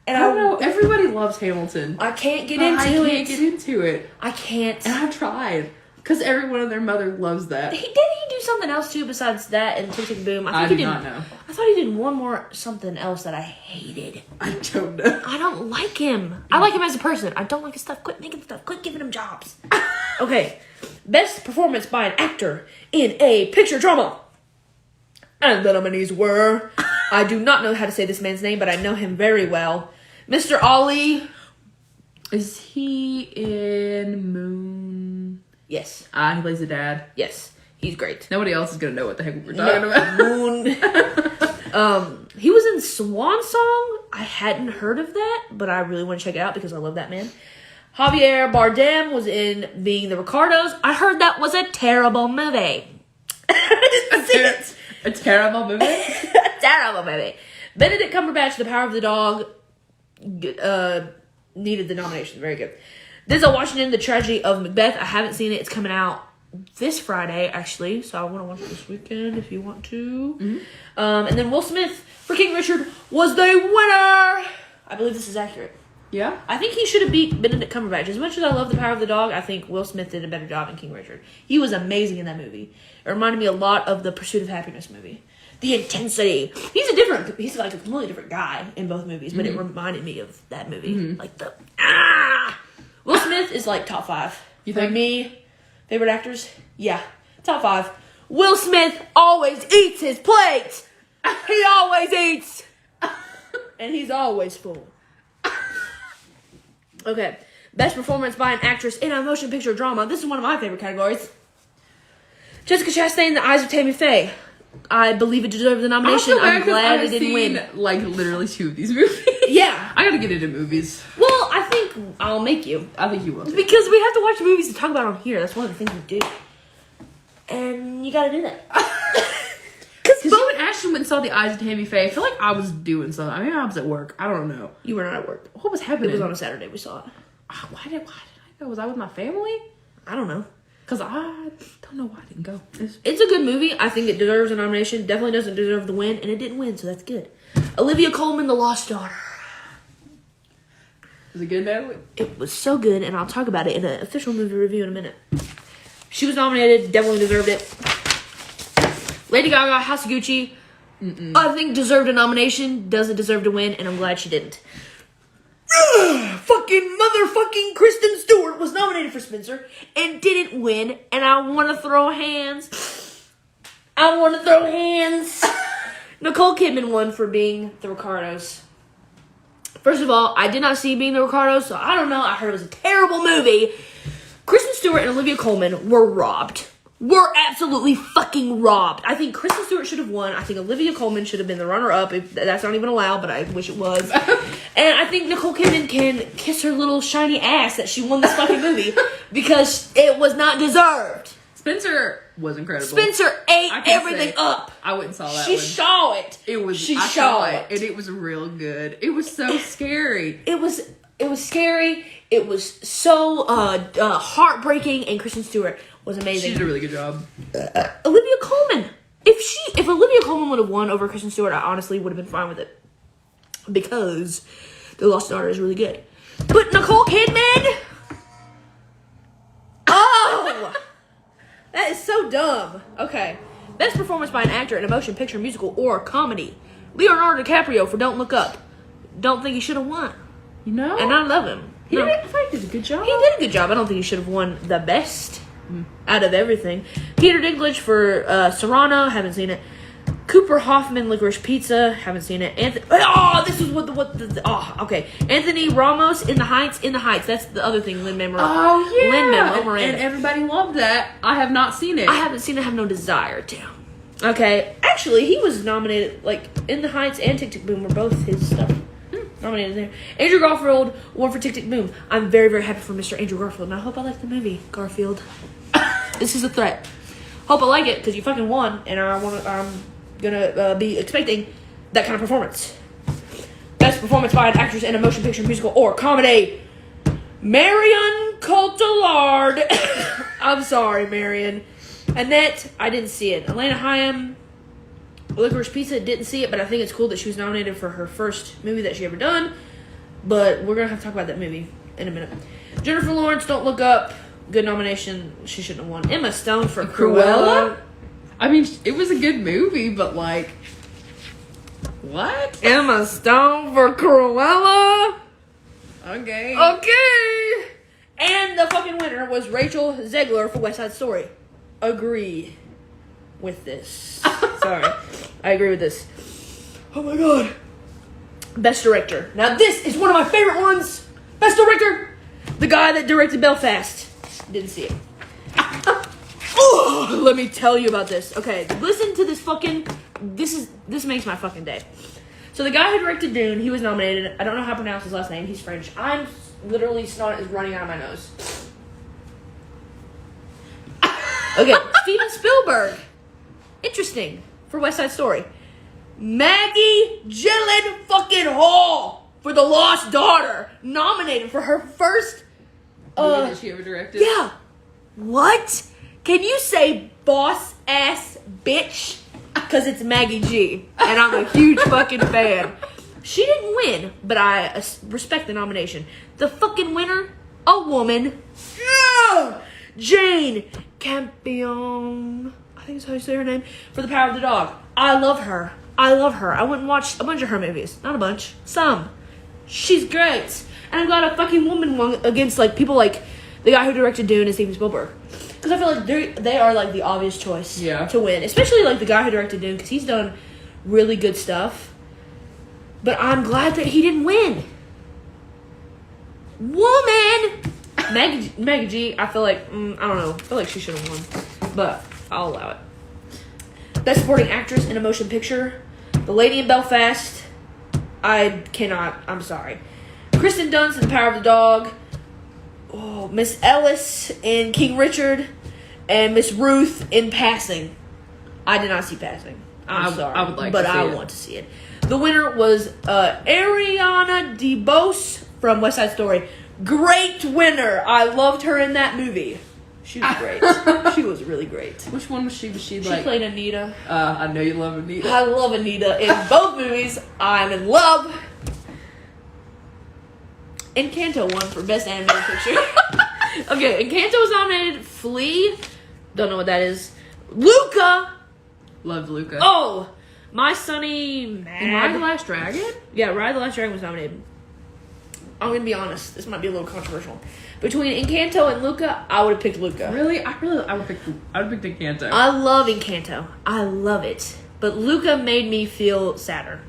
And I don't know. Everybody loves Hamilton. I can't get into it. I can't get into it. I can't. And I've tried. Because everyone and their mother loves that. Didn't he do something else too besides that and Tick Tick Boom? I do not know. I thought he did one more something else that I hated. I don't know. I don't like him. I like him as a person. I don't like his stuff. Quit making stuff. Quit giving him jobs. Okay. Best performance by an actor in a picture drama. And the nominees were... I do not know how to say this man's name, but I know him very well. Mr. Ali. Is he in Moon? Yes. He plays the dad. Yes. He's great. Nobody else is going to know what the heck we're talking about. Moon. He was in Swan Song. I hadn't heard of that, but I really want to check it out because I love that man. Javier Bardem was in Being the Ricardos. I heard that was a terrible movie. A terrible movie? A terrible movie. Benedict Cumberbatch, The Power of the Dog, needed the nomination. Very good. Denzel Washington, The Tragedy of Macbeth. I haven't seen it. It's coming out this Friday, actually. So I want to watch it this weekend if you want to. Mm-hmm. And then Will Smith for King Richard was the winner. I believe this is accurate. Yeah? I think he should have beat Benedict Cumberbatch. As much as I love The Power of the Dog, I think Will Smith did a better job in King Richard. He was amazing in that movie. It reminded me a lot of the Pursuit of Happiness movie. The intensity. He's like a completely different guy in both movies, but it reminded me of that movie. Mm-hmm. Like the Will Smith is like top 5. You think? For me, favorite actors? Yeah. Top 5. Will Smith always eats his plate. He always eats. And he's always full. Okay. Best performance by an actress in a motion picture drama. This is one of my favorite categories. Jessica Chastain, The Eyes of Tammy Faye. I believe it deserved the nomination. I'm glad it didn't win. Like literally 2 of these movies. Yeah. I gotta get into movies. Well, I think I'll make you. I think you will. Because we have to watch movies to talk about on here. That's one of the things we do. And you gotta do that. Because you and Ashton went and saw The Eyes of Tammy Faye. I feel like I was doing something. I mean, I was at work. I don't know. You were not at work. What was happening? It was on a Saturday. We saw it. Why did I go? Was I with my family? I don't know. Because I don't know why I didn't go. It's a good movie. I think it deserves a nomination. Definitely doesn't deserve the win. And it didn't win, so that's good. Olivia Colman, The Lost Daughter. Was it good, Natalie? It was so good, and I'll talk about it in an official movie review in a minute. She was nominated. Definitely deserved it. Lady Gaga, House of Gucci. I think deserved a nomination. Doesn't deserve to win, and I'm glad she didn't. fucking motherfucking Kristen Stewart was nominated for Spencer and didn't win, and I want to throw hands. Nicole Kidman won for Being the Ricardos. First of all, I did not see Being the Ricardos, so I don't know. I heard it was a terrible movie. Kristen Stewart and Olivia Colman were robbed. Were absolutely fucking robbed. I think Kristen Stewart should have won. I think Olivia Colman should have been the runner-up. If that's not even allowed, but I wish it was. And I think Nicole Kidman can kiss her little shiny ass that she won this fucking movie because it was not deserved. Spencer was incredible. Spencer ate everything up. I went and saw that She one. saw it. I saw it, and it was real good. It was so scary. It was scary. It was so heartbreaking, and Kristen Stewart was amazing. She did a really good job. Olivia Colman. If Olivia Colman would have won over Kristen Stewart, I honestly would have been fine with it. Because The Lost Daughter is really good. But Nicole Kidman? Oh! That is so dumb. Okay. Best performance by an actor in a motion picture, musical, or comedy. Leonardo DiCaprio for Don't Look Up. Don't think he should have won. You know? And I love him. I think he did a good job. He did a good job. I don't think he should have won the best out of everything. Peter Dinklage for Serrano. Haven't seen it. Cooper Hoffman, Licorice Pizza. Haven't seen it. This is okay. Anthony Ramos in the Heights. That's the other thing. Lin-Manuel. Oh yeah. Lin-Manuel Miranda. And everybody loved that. I have not seen it. I haven't seen it. I have no desire to. Okay. Actually, he was nominated. Like In the Heights and Tick Tick Boom were both his stuff. Nominated there. Andrew Garfield won for Tick Tick Boom. I'm very, very happy for Mr. Andrew Garfield, and I hope I like the movie Garfield. This is a threat. Hope I like it because you fucking won, and I'm gonna be expecting that kind of performance. Best performance by an actress in a motion picture, musical, or comedy. Marion Cotillard. I'm sorry, Marion. Annette, I didn't see it. Elena Hyam, Licorice Pizza, didn't see it, but I think it's cool that she was nominated for her first movie that she ever done. But we're gonna have to talk about that movie in a minute. Jennifer Lawrence, Don't Look Up, good nomination. She shouldn't have won. Emma Stone for Cruella. I mean, it was a good movie, but like, what? Emma Stone for Cruella. Okay. And the fucking winner was Rachel Zegler for West Side Story. Agree with this. Sorry. I agree with this. Oh my god. Best director. Now this is one of my favorite ones. Best director. The guy that directed Belfast. Didn't see it. Oh, let me tell you about this. Okay, listen to this fucking... This makes my fucking day. So the guy who directed Dune, he was nominated. I don't know how to pronounce his last name. He's French. I'm literally snot is running out of my nose. Okay, Steven Spielberg. Interesting. For West Side Story. Maggie Gyllenhaal for The Lost Daughter. Nominated for her first... movie that she ever directed? Yeah. What? Can you say boss ass bitch? Because it's Maggie G. And I'm a huge fucking fan. She didn't win, but I respect the nomination. The fucking winner, a woman. Yeah! Jane Campion. I think that's how you say her name. For The Power of the Dog. I love her. I went and watched a bunch of her movies. Not a bunch. Some. She's great. And I'm glad a fucking woman won against like people like the guy who directed Dune and Steven Spielberg. Because I feel like they are like the obvious choice to win. Especially like the guy who directed Dune because he's done really good stuff. But I'm glad that he didn't win. Woman! Maggie G, I feel like, I don't know. I feel like she should have won. But I'll allow it. Best supporting actress in a motion picture. The Lady in Belfast. I cannot. I'm sorry. Kristen Dunst in The Power of the Dog. Oh, Miss Ellis in King Richard. And Miss Ruth in Passing. I did not see Passing. I'm sorry. I would like but to see I it. want to see it. The winner was Ariana DeBose from West Side Story. Great winner. I loved her in that movie. She was great. She was really great. Which one was she? Was she She like? played Anita. I know you love Anita. I love Anita in both movies. I'm in love. Encanto won for Best Animated Picture. Okay, Encanto was nominated. Flea. Don't know what that is. Luca. Loved Luca. Oh, My Sunny Mad. And Ride the Last Dragon? Yeah, Ride the Last Dragon was nominated. I'm gonna be honest. This might be a little controversial. Between Encanto and Luca, I would have picked Luca. Really? I would pick Encanto. I love Encanto. I love it. But Luca made me feel sadder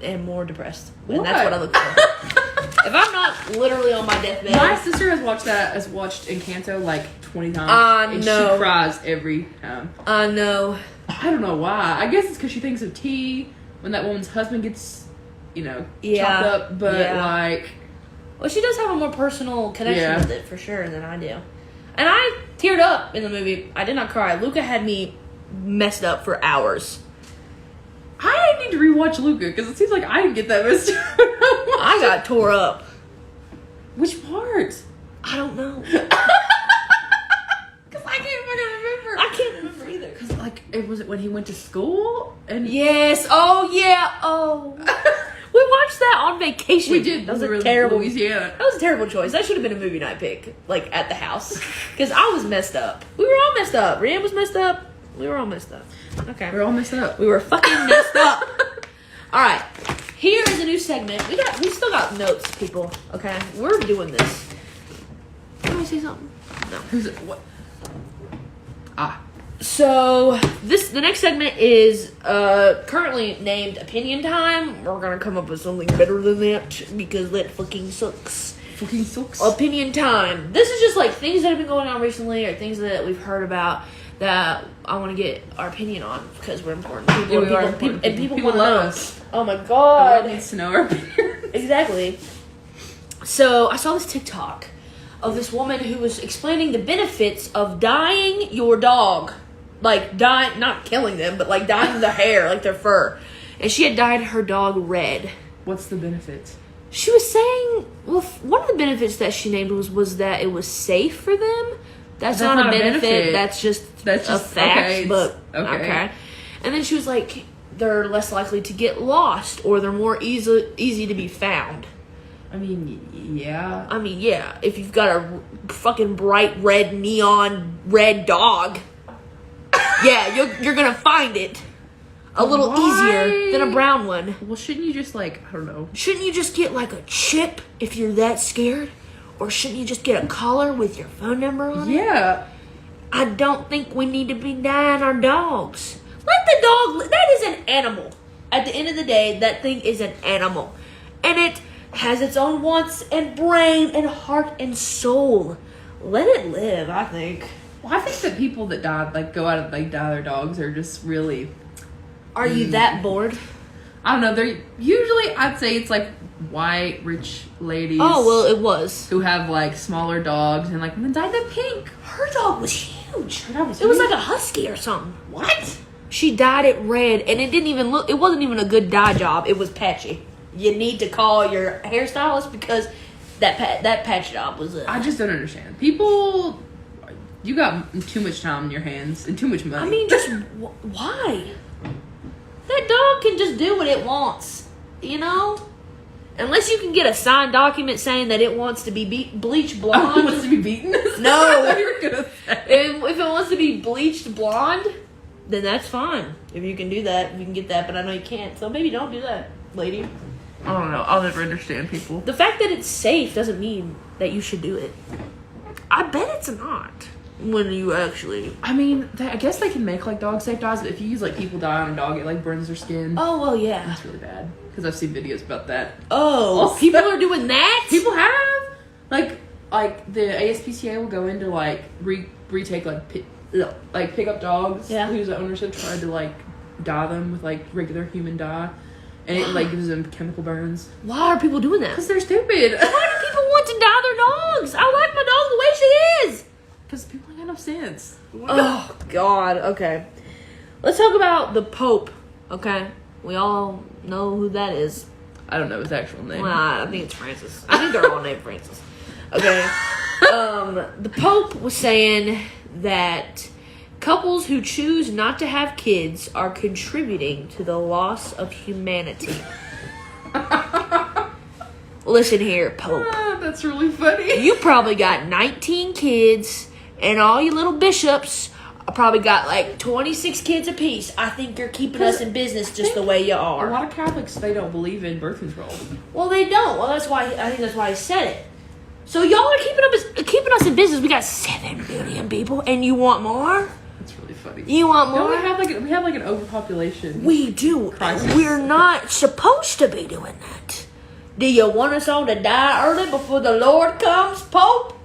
and more depressed. And that's what I look for. If I'm not literally on my deathbed. My sister has watched Encanto like 20 times. I and know. she cries every time. I know. I don't know why. I guess it's because she thinks of T when that woman's husband gets, chopped up. But like, well, she does have a more personal connection with it for sure than I do. And I teared up in the movie. I did not cry. Luca had me messed up for hours. I need to rewatch Luca because it seems like I didn't get that messed up. I got tore up. Which part? I don't know. Because I can't fucking remember. I can't remember either. Because was it when he went to school? And yes. Oh yeah. Oh. We watched that on vacation. We did. That was a terrible. Louisiana. That was a terrible choice. That should have been a movie night pick, like at the house, because I was messed up. We were all messed up. Rian was messed up. We were all messed up. Okay. We're all messed up. We were fucking messed up. All right. Here is a new segment. We still got notes, people. Okay, we're doing this. Can I say something? No. Who's it? What? So the next segment is currently named Opinion Time. We're gonna come up with something better than that because that fucking sucks. Fucking sucks. Opinion Time. This is just like things that have been going on recently or things that we've heard about that I want to get our opinion on because we're important people. Yeah, and people want to love know. us. Oh my The god. world needs to know our opinions. Exactly. So I saw this TikTok of this woman who was explaining the benefits of dyeing your dog. Like, not killing them, but like dyeing the hair, like their fur. And she had dyed her dog red. What's the benefit? She was saying, well, one of the benefits that she named was that it was safe for them. That's not a benefit. That's just a fact. Okay, but okay. And then she was like, they're less likely to get lost, or they're more easy to be found. I mean, yeah. If you've got a fucking bright red, neon red dog, yeah, you're gonna find it a little easier than a brown one. Well, shouldn't you just I don't know. Shouldn't you just get like a chip if you're that scared? Or shouldn't you just get a collar with your phone number on it? Yeah. I don't think we need to be dying our dogs. Let the dog that is an animal. At the end of the day, that thing is an animal. And it has its own wants and brain and heart and soul. Let it live, I think. Well, I think that people that go out and dye their dogs are just really. Are you that bored? I don't know. They're usually, I'd say it's white, rich ladies. Oh, well, it was. Who have smaller dogs and then dyed them pink. Her dog was huge. Her dog was It was huge? like a husky or something. What? She dyed it red, and it didn't even look. It wasn't even a good dye job. It was patchy. You need to call your hairstylist because that patch job was. I just don't understand. People, you got too much time in your hands and too much money. I mean, just why? That dog can just do what it wants, Unless you can get a signed document saying that it wants to be bleached blonde. It wants to be beaten? No. I thought you were gonna say. If it wants to be bleached blonde, then that's fine. If you can do that, you can get that, but I know you can't. So maybe don't do that, lady. I don't know. I'll never understand people. The fact that it's safe doesn't mean that you should do it. I bet it's not. When you actually... I mean, I guess they can make dog-safe dyes, but if you use people dye on a dog, it burns their skin. Oh, well, yeah. That's really bad. Because I've seen videos about that. Oh, Also, people are doing that? People have. The ASPCA will go into retake pick up dogs whose owners have tried to dye them with regular human dye, and it gives them chemical burns. Why are people doing that? Because they're stupid. Why do people want to dye their dogs? I like my dog the way she is. Because people ain't got no sense. Oh God. Okay, let's talk about the Pope. Okay, we all know who that is. I don't know his actual name. Well, I think it's Francis. I think they're all named Francis. Okay. The Pope was saying that couples who choose not to have kids are contributing to the loss of humanity. Listen here, Pope. That's really funny. You probably got 19 kids, and all you little bishops I probably got like 26 kids apiece. I think you're keeping us in business just the way you A are. lot of Catholics, they don't believe in birth control. Well, they don't. Well, that's why I think that's why he said it. So y'all are keeping us in business. We got 7 billion people, and you want more? That's really funny. You want more? No, we have like an overpopulation. We do. Crisis. We're not supposed to be doing that. Do you want us all to die early before the Lord comes, Pope?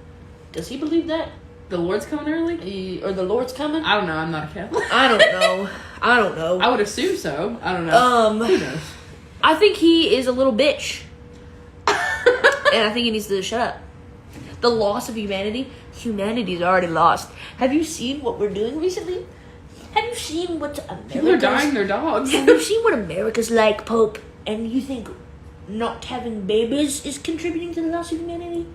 Does he believe that? The Lord's coming early? Or the Lord's coming? I don't know. I'm not a Catholic. I don't know. I don't know. I would assume so. I don't know. Who knows? I think he is a little bitch. And I think he needs to shut up. The loss of humanity. Humanity's already lost. Have you seen what we're doing recently? Have you seen what America's... People are dying their dogs. Have you seen what America's like, Pope? And you think not having babies is contributing to the loss of humanity?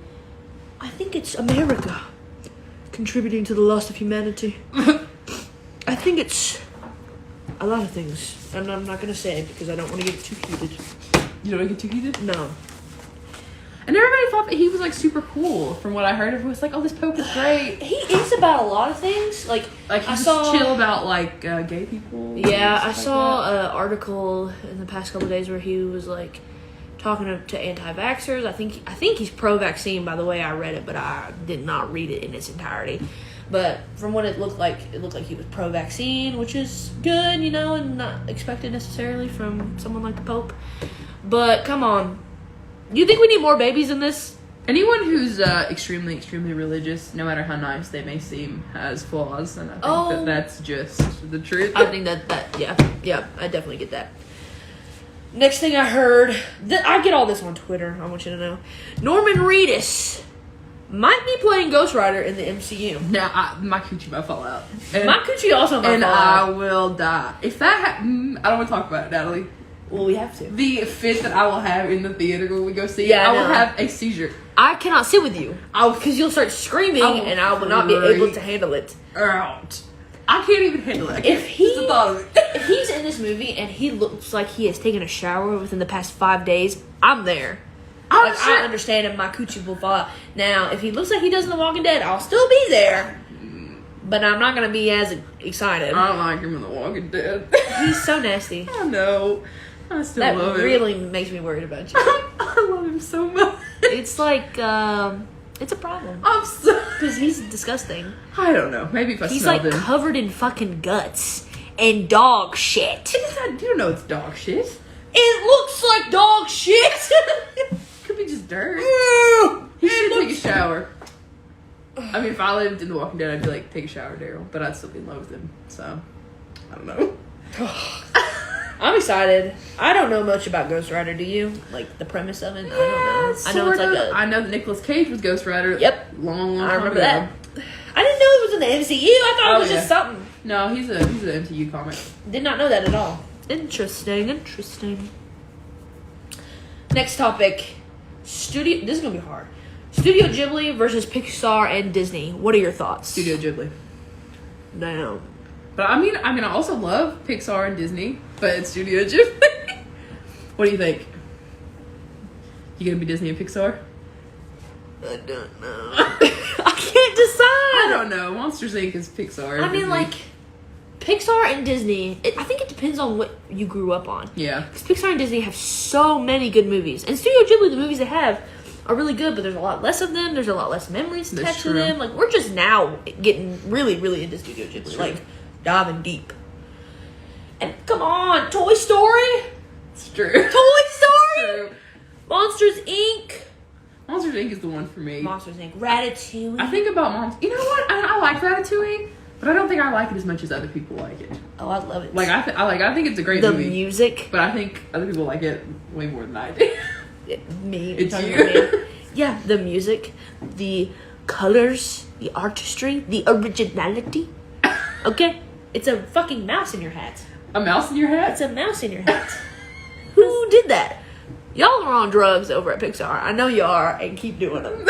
I think it's America contributing to the loss of humanity. I think it's a lot of things. And I'm not going to say it because I don't want to get too heated. You don't want to get too heated? No. And everybody thought that he was like super cool. From what I heard, everyone was like, "Oh, this Pope is great." He is about a lot of things. Like he's just chill about like gay people. Yeah, I saw an article in the past couple of days where he was like talking to anti-vaxxers. I think he's pro-vaccine. By the way, I read it, but I did not read it in its entirety. But from what it looked like he was pro-vaccine, which is good, you know, and not expected necessarily from someone like the Pope. But come on. You think we need more babies in this? Anyone who's extremely, extremely religious, no matter how nice they may seem, has flaws, and I think that's just the truth. I think yeah, I definitely get that. Next thing I heard, I get all this on Twitter, I want you to know. Norman Reedus might be playing Ghost Rider in the MCU. Now, my coochie might fall out. My coochie also might fall out. And I will die. If that happens, I don't want to talk about it, Natalie. Well, we have to. The fit that I will have in the theater when we go see Yeah, it, I will have a seizure. I cannot sit with you. Because you'll start screaming and I will not be able to handle it. Out. I can't even handle it. Just the thought of it. If he's in this movie and he looks like he has taken a shower within the past 5 days, I'm there. I understand if my coochie will fall out. Now, if he looks like he does in The Walking Dead, I'll still be there. But I'm not going to be as excited. I don't like him in The Walking Dead. He's so nasty. I know. I still love him. That really makes me worried about you. I love him so much. It's like, it's a problem. I'm so... Because he's disgusting. I don't know. Maybe if I smelled him. He's like covered in fucking guts and dog shit. You don't know it's dog shit. It looks like dog shit. Could be just dirt. He should take a shower. I mean, if I lived in The Walking Dead, I'd be like, take a shower, Daryl. But I'd still be in love with him. So, I don't know. I'm excited. I don't know much about Ghost Rider. Do you? Like the premise of it? I don't know. I know it's like I know that Nicolas Cage was Ghost Rider. Yep. Long I time remember ago. that. I didn't know it was in the MCU. I thought it was just something. No, he's an MCU comic. Did not know that at all. Interesting. Next topic. This is gonna be hard. Studio Ghibli versus Pixar and Disney. What are your thoughts? Studio Ghibli. Damn. But I mean, I also love Pixar and Disney, but it's Studio Ghibli. What do you think? You gonna be Disney and Pixar? I don't know. I can't decide. I don't know. Monsters Inc. is Pixar. I mean, like, Pixar and Disney, I think it depends on what you grew up on. Yeah. Because Pixar and Disney have so many good movies. And Studio Ghibli, the movies they have are really good, but there's a lot less of them. There's a lot less memories attached to them. Like, we're just now getting really, really into Studio Ghibli. Like, diving deep. And come on, Toy Story? It's true. Toy Story? It's true. Monsters, Inc. Monsters, Inc. is the one for me. Monsters, Inc. Ratatouille. I think about Monsters. You know what? I like Ratatouille, but I don't think I like it as much as other people like it. Oh, I love it. Like, I think it's a great movie. The music. But I think other people like it way more than I do. Me. It's you. Yeah, the music, the colors, the artistry, the originality. Okay? It's a fucking mouse in your hat. A mouse in your hat? It's a mouse in your hat. Who did that? Y'all are on drugs over at Pixar. I know you are, and keep doing them.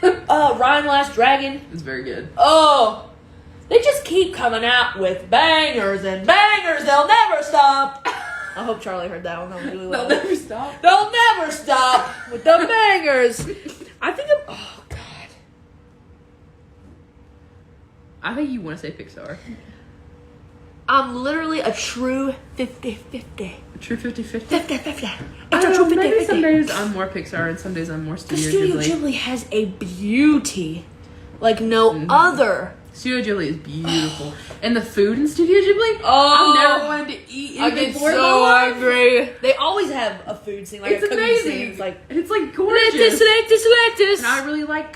Ryan Last Dragon. It's very good. Oh, they just keep coming out with bangers and bangers. They'll never stop. I hope Charlie heard that one. That was really loud. They'll never stop. They'll never stop with the bangers. I think I think you want to say Pixar. I'm literally a true 50-50. True 50-50? 50-50. I It's a don't true know, maybe 50-50. some days I'm more Pixar and some days I'm more Because Studio Studio Ghibli. Ghibli has a beauty like no other. Studio Ghibli is beautiful. And the food in Studio Ghibli, Oh, I've never wanted to eat I anything get more in my so life. hungry. They always have a food scene, like It's a cooking amazing. scene. It's like, it's like gorgeous. lettuce. And I really like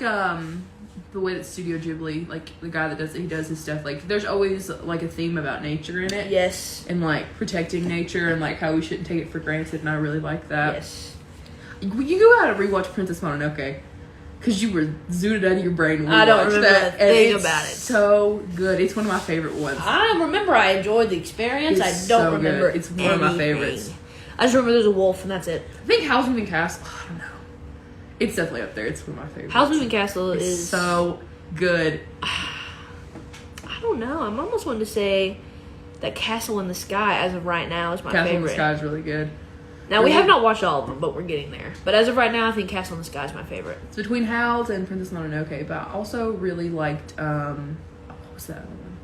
the way that Studio Ghibli, like the guy that does it, he does his stuff. Like there's always like a theme about nature in it. Yes. And like protecting nature and like how we shouldn't take it for granted. And I really like that. Yes. You go out and rewatch Princess Mononoke. Because you were zooted out of your brain when we I don't watched remember that. a thing and about it. So good. It's one of my favorite ones. I remember I enjoyed the experience. It's I don't so remember good. It's one of my anything. favorites. I just remember there's a wolf and that's it. I think Howl's Moving Castle. I don't know. It's definitely up there. It's one of my favorites. Howl's Moving Castle It's is so good. I don't know. I'm almost wanting to say that Castle in the Sky as of right now is my Castle in favorite. the Sky is really good. Now we have not watched all of them, but we're getting there. But as of right now, I think Castle in the Sky is my favorite. It's between Howl's and Princess Mononoke, but I also really liked what was that other one?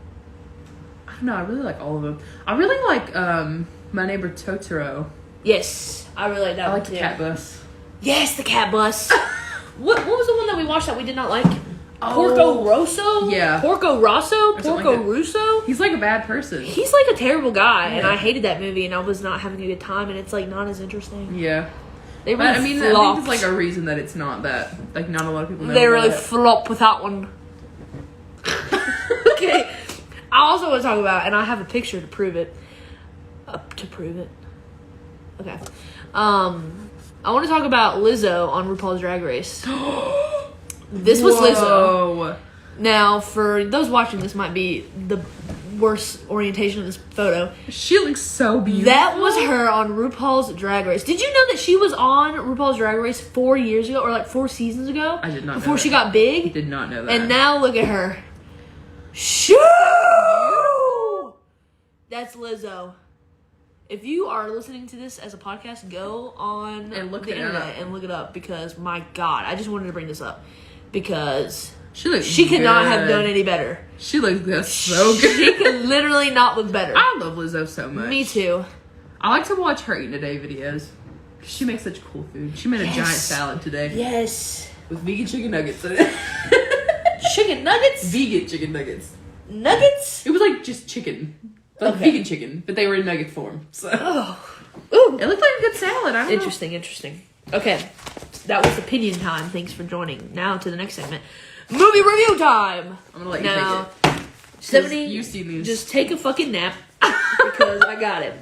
I don't know, I really like all of them. I really like My Neighbor Totoro. Yes, I really like that I one like too. the Cat Bus. Yes, the Cat Bus. what was the one that we watched that we did not like? Oh, Porco Rosso? Yeah. Porco Rosso? something Porco like that. Russo? He's like a bad person. He's like a terrible guy, and Yeah. I hated that movie, and I was not having a good time, and it's like not as interesting. Yeah. They really But I mean, I flopped. think there's like a reason that it's not that. Like, not a lot of people know They about really it. flopped with that one. Okay. I also want to talk about, and I have a picture to prove it. Okay. I want to talk about Lizzo on RuPaul's Drag Race. This was Lizzo. Whoa. Now, for those watching, this might be the worst orientation of this photo. She looks so beautiful. That was her on RuPaul's Drag Race. Did you know that she was on RuPaul's Drag Race 4 years ago, or like 4 seasons ago? I did not know Before that. she got big? Did not know that. And now look at her. Shoo! That's Lizzo. If you are listening to this as a podcast, go on And look the it internet up. and look it up, because my God, I just wanted to bring this up because she could not have good. done any better. She looks good. So good. She could literally not look better. I love Lizzo so much. Me too. I like to watch her eating a day videos. She makes such cool food. She made a giant salad today Yes. with vegan chicken nuggets in it. Chicken nuggets? Vegan chicken nuggets. Nuggets? It was like just chicken. Like Okay. vegan chicken, but they were in nugget form. So Oh. Ooh. it looked like a good salad. I don't Interesting. Okay. That was opinion time. Thanks for joining. Now to the next segment. Movie review time! know. I'm gonna let you Now, take it. 70, You've seen these. just take a fucking nap because I got it.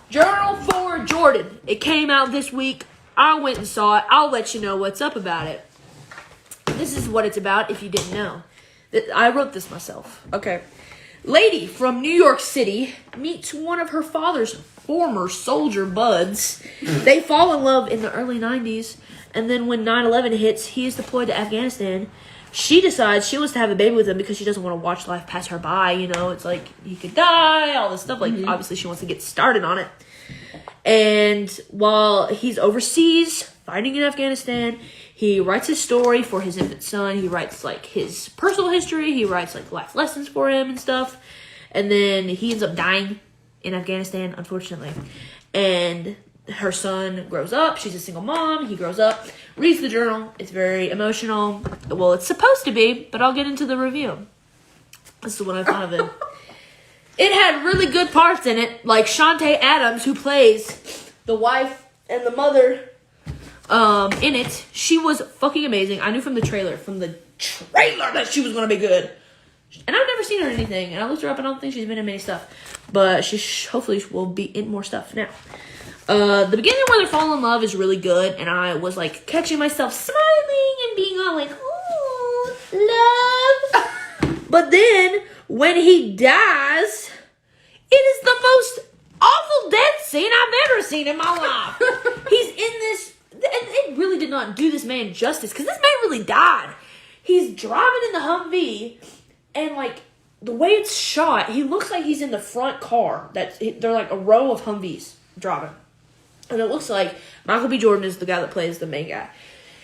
Journal for Jordan. It came out this week. I went and saw it. I'll let you know what's up about it. This is what it's about if you didn't know. I wrote this myself. Okay. Lady from New York City meets one of her father's former soldier buds. They fall in love in the early 90s, and then when 9/11 hits, he is deployed to Afghanistan. She decides she wants to have a baby with him because she doesn't want to watch life pass her by. You know, it's like he could die, all this stuff. Like, obviously, she wants to get started on it. And while he's overseas fighting in Afghanistan, he writes his story for his infant son. He writes, like, his personal history. He writes, like, life lessons for him and stuff. And then he ends up dying in Afghanistan, unfortunately. And her son grows up. She's a single mom. He grows up, reads the journal. It's very emotional. Well, it's supposed to be, but I'll get into the review. This is what I thought of it. It had really good parts in it, like Shantae Adams, who plays the wife and the mother in it. She was fucking amazing. I knew from the trailer that she was going to be good. And I've never seen her in anything. And I looked her up, and I don't think she's been in many stuff. But she hopefully will be in more stuff now. The beginning where they fall in love is really good. And I was, like, catching myself smiling and being all like, ooh, love. But then, when he dies, it is the most awful death scene I've ever seen in my life. He's in this, and it really did not do this man justice, because this man really died. He's driving in the Humvee, and, like, the way it's shot, he looks like he's in the front car. They're like a row of Humvees driving. And it looks like Michael B. Jordan is the guy that plays the main guy.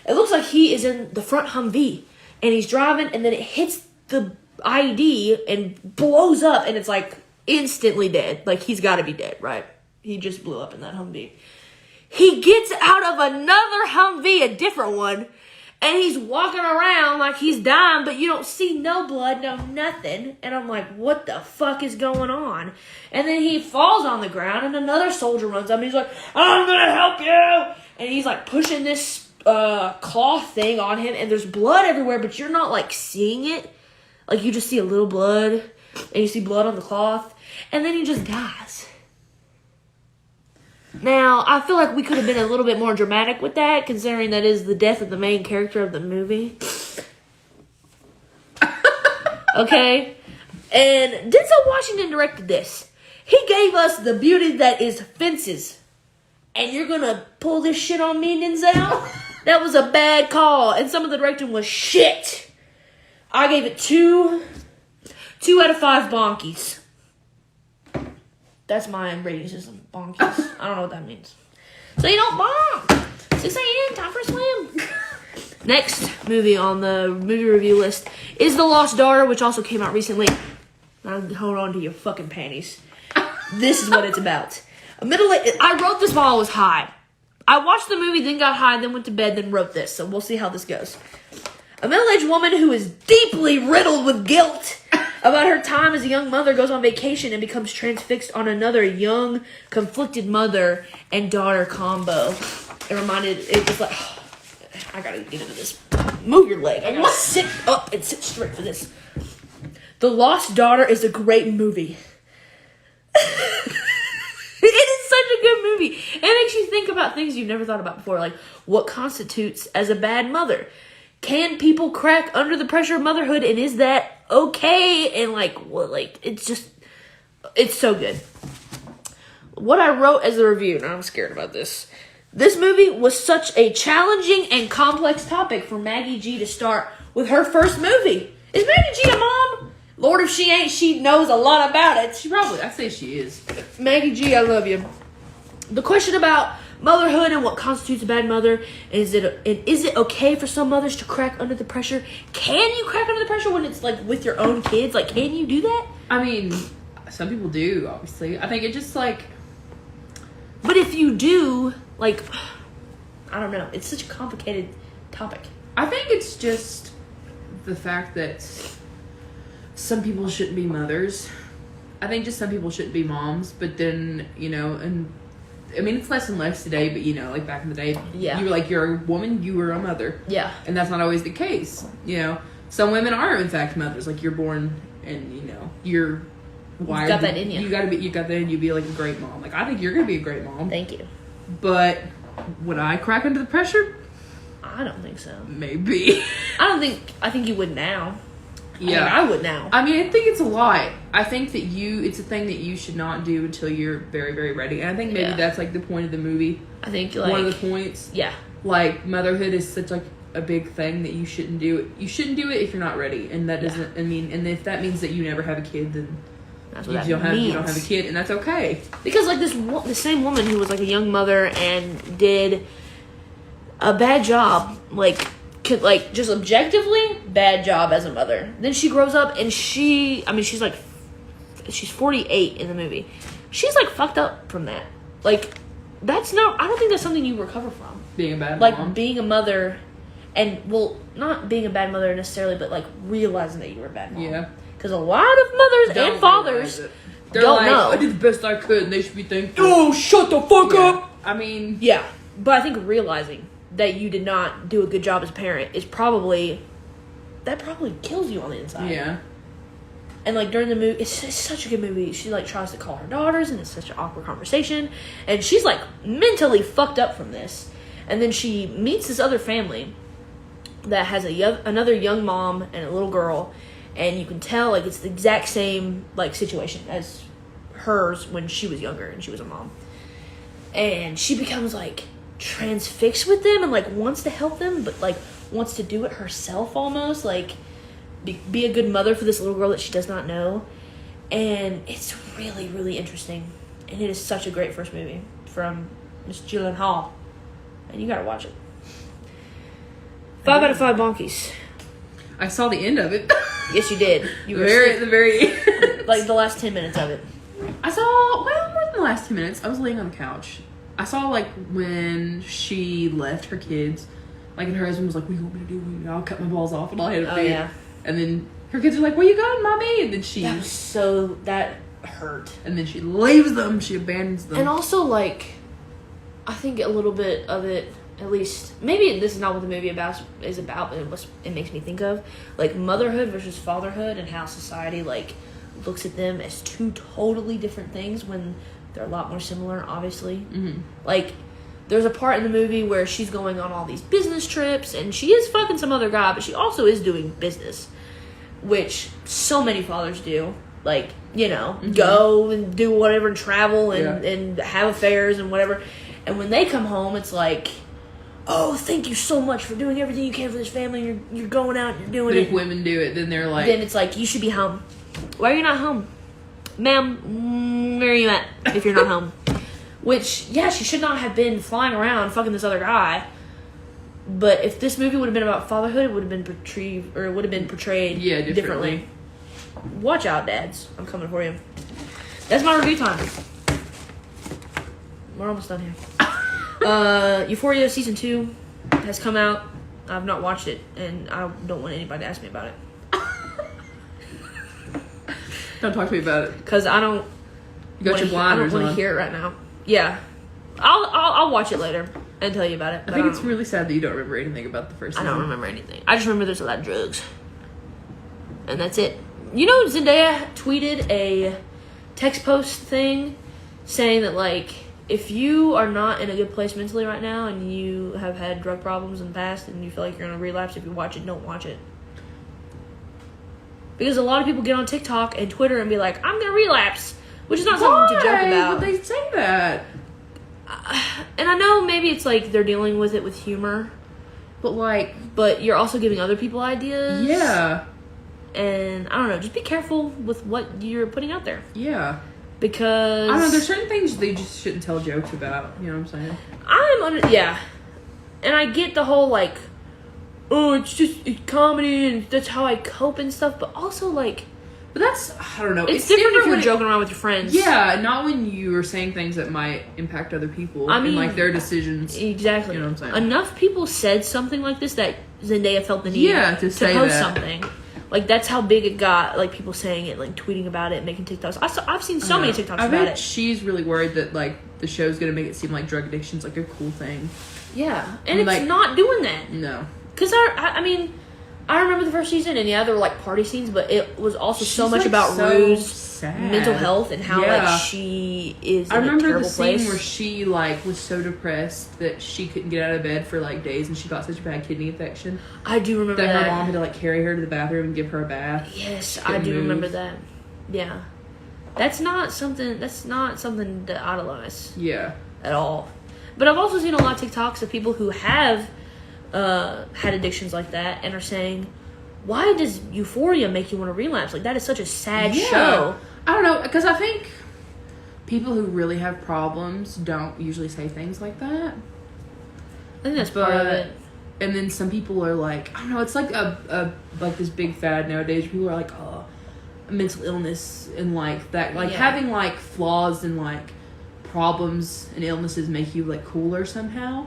It looks like he is in the front Humvee, and he's driving, and then it hits the IED and blows up, and it's like instantly dead. Like, he's got to be dead, right? He just blew up in that Humvee. He gets out of another Humvee, a different one, and he's walking around like he's dying, but you don't see no blood, no nothing. And I'm like, what the fuck is going on? And then he falls on the ground, and another soldier runs up, and he's like, I'm gonna help you! And he's like pushing this cloth thing on him, and there's blood everywhere, but you're not like seeing it. Like, you just see a little blood, and you see blood on the cloth, and then he just dies. Now, I feel like we could have been a little bit more dramatic with that, considering that is the death of the main character of the movie. Okay? And Denzel Washington directed this. He gave us the beauty that is fences. And you're gonna pull this shit on me, Denzel? That was a bad call. And some of the directing was shit. I gave it 2 out of 5 bonkies. That's my rating system. Bonkies. I don't know what that means. So you don't bonk. 6 a.m. Time for a swim. Next movie on the movie review list is The Lost Daughter, which also came out recently. Now hold on to your fucking panties. This is what it's about. I wrote this while I was high. I watched the movie, then got high, then went to bed, then wrote this. So we'll see how this goes. A middle-aged woman who is deeply riddled with guilt about her time as a young mother goes on vacation and becomes transfixed on another young, conflicted mother and daughter combo. It was like, oh, I gotta get into this. Move your leg. I gotta sit up and sit straight for this. The Lost Daughter is a great movie. It is such a good movie. It makes you think about things you've never thought about before, like what constitutes as a bad mother. Can people crack under the pressure of motherhood, and is that okay? And it's so good. What I wrote as a review, and I'm scared about this. This movie was such a challenging and complex topic for Maggie G to start with her first movie. Is Maggie G a mom? Lord, if she ain't, she knows a lot about it. I'd say she is. Maggie G, I love you. The question about motherhood and what constitutes a bad mother, is it okay for some mothers to crack under the pressure? Can you crack under the pressure when it's like with your own kids? Like, can you do that? I mean, some people do, obviously. I think it just like... But if you do, like, I don't know. It's such a complicated topic. I think it's just the fact that some people shouldn't be mothers. I think just some people shouldn't be moms, but then, and I mean, it's less and less today, but like back in the day, you were like, you're a woman, you were a mother. Yeah. And that's not always the case. Some women are in fact mothers. Like, you're born and you're wired. You got that in you. You got that in you. Be like a great mom. Like, I think you're gonna be a great mom. Thank you. But would I crack under the pressure? I don't think so. Maybe. I think you would now. Yeah, I would now. I mean, I think it's a lot. I think that it's a thing that you should not do until you're very, very ready. And I think maybe that's like the point of the movie. I think one of the points. Yeah. Like, motherhood is such like a big thing that you shouldn't do it. You shouldn't do it if you're not ready. And that doesn't, and if that means that you never have a kid, then that's what you don't have a kid, and that's okay. Because like the same woman who was like a young mother and did a bad job, just objectively bad job as a mother. Then she grows up and she's 48 in the movie. She's like fucked up from that. Like, I don't think that's something you recover from. Being a bad mom. Like, being a mother, and not being a bad mother necessarily, but like realizing that you were a bad mom. Yeah. Because a lot of mothers and fathers don't know. I did the best I could, and they should be thankful. Oh, shut the fuck up! I mean... Yeah, but I think realizing that you did not do a good job as a parent is probably kills you on the inside. Yeah. And like during the movie, it's such a good movie. She like tries to call her daughters, and it's such an awkward conversation. And she's like mentally fucked up from this. And then she meets this other family that has another young mom and a little girl. And you can tell, like, it's the exact same, like, situation as hers when she was younger and she was a mom. And she becomes, like, transfixed with them and, like, wants to help them, but, like, wants to do it herself almost. Like, be a good mother for this little girl that she does not know. And it's really, really interesting. And it is such a great first movie from Miss Gyllenhaal. And you gotta watch it. 5 out of 5 bonkies. I saw the end of it. Yes, you did. You were the very end. like the last 10 minutes of it. I saw, well, more than the last 2 minutes. I was laying on the couch. I saw, like, when she left her kids, like, and her husband was like, what do you want me to do? I'll cut my balls off and I'll head up there. Yeah. And then her kids are like, where you going, mommy? And then that hurt. And then she leaves them. She abandons them. And also, like, I think a little bit of it, at least, maybe this is not what the movie is about, but it makes me think of, like, motherhood versus fatherhood and how society, like, looks at them as two totally different things when they're a lot more similar, obviously. Mm-hmm. Like, there's a part in the movie where she's going on all these business trips, and she is fucking some other guy, but she also is doing business, which so many fathers do. Like, you know, go and do whatever and travel and have affairs and whatever. And when they come home, it's like, oh, thank you so much for doing everything you can for this family. You're going out and you're doing it. But if women do it, then they're like... Then it's like, you should be home. Why are you not home? Ma'am, where are you at if you're not home? Which, yeah, she should not have been flying around fucking this other guy. But if this movie would have been about fatherhood, it would have been portrayed differently. Watch out, dads. I'm coming for you. That's my review time. We're almost done here. Euphoria Season 2 has come out. I've not watched it, and I don't want anybody to ask me about it. Don't talk to me about it. Because I don't... You got your blinders on. I don't want to hear it right now. Yeah. I'll watch it later and tell you about it. I think it's really sad that you don't remember anything about the first season. I don't remember anything. I just remember there's a lot of drugs. And that's it. You know, Zendaya tweeted a text post thing saying that, like, if you are not in a good place mentally right now and you have had drug problems in the past and you feel like you're going to relapse if you watch it, don't watch it. Because a lot of people get on TikTok and Twitter and be like, I'm going to relapse. Which is not something to joke about. Why would they say that? And I know maybe it's like they're dealing with it with humor. But you're also giving other people ideas. Yeah. And I don't know, just be careful with what you're putting out there. Yeah. Because... I don't know, there's certain things they just shouldn't tell jokes about. You know what I'm saying? Yeah. And I get the whole, like, oh, it's comedy and that's how I cope and stuff. But also, like... But that's, I don't know. It's different if you're joking around with your friends. Yeah, not when you are saying things that might impact other people. And, like, their decisions. Exactly. You know what I'm saying? Enough people said something like this that Zendaya felt the need to post that. something. Like, that's how big it got. Like, people saying it, like, tweeting about it, making TikToks. I've seen so many TikToks about it. She's really worried that, like, the show's going to make it seem like drug addiction's, like, a cool thing. Yeah. And it's not doing that. No. Because, I remember the first season, and yeah, there were, like, party scenes, but it was also so much about Rue's mental health and how, like, she is in a terrible place. I remember the scene where she, like, was so depressed that she couldn't get out of bed for, like, days, and she got such a bad kidney infection. I do remember that. That her mom had to, like, carry her to the bathroom and give her a bath. Yes, I do remember that. Yeah. That's not something to idolize. Yeah. At all. But I've also seen a lot of TikToks of people who have had addictions like that and are saying, why does Euphoria make you want to relapse? Like, that is such a sad show. I don't know, because I think people who really have problems don't usually say things like that. I think that's part of it. And then some people are like, I don't know, it's like a like this big fad nowadays. People are like, oh, mental illness and like that, like having like flaws and like problems and illnesses make you like cooler somehow.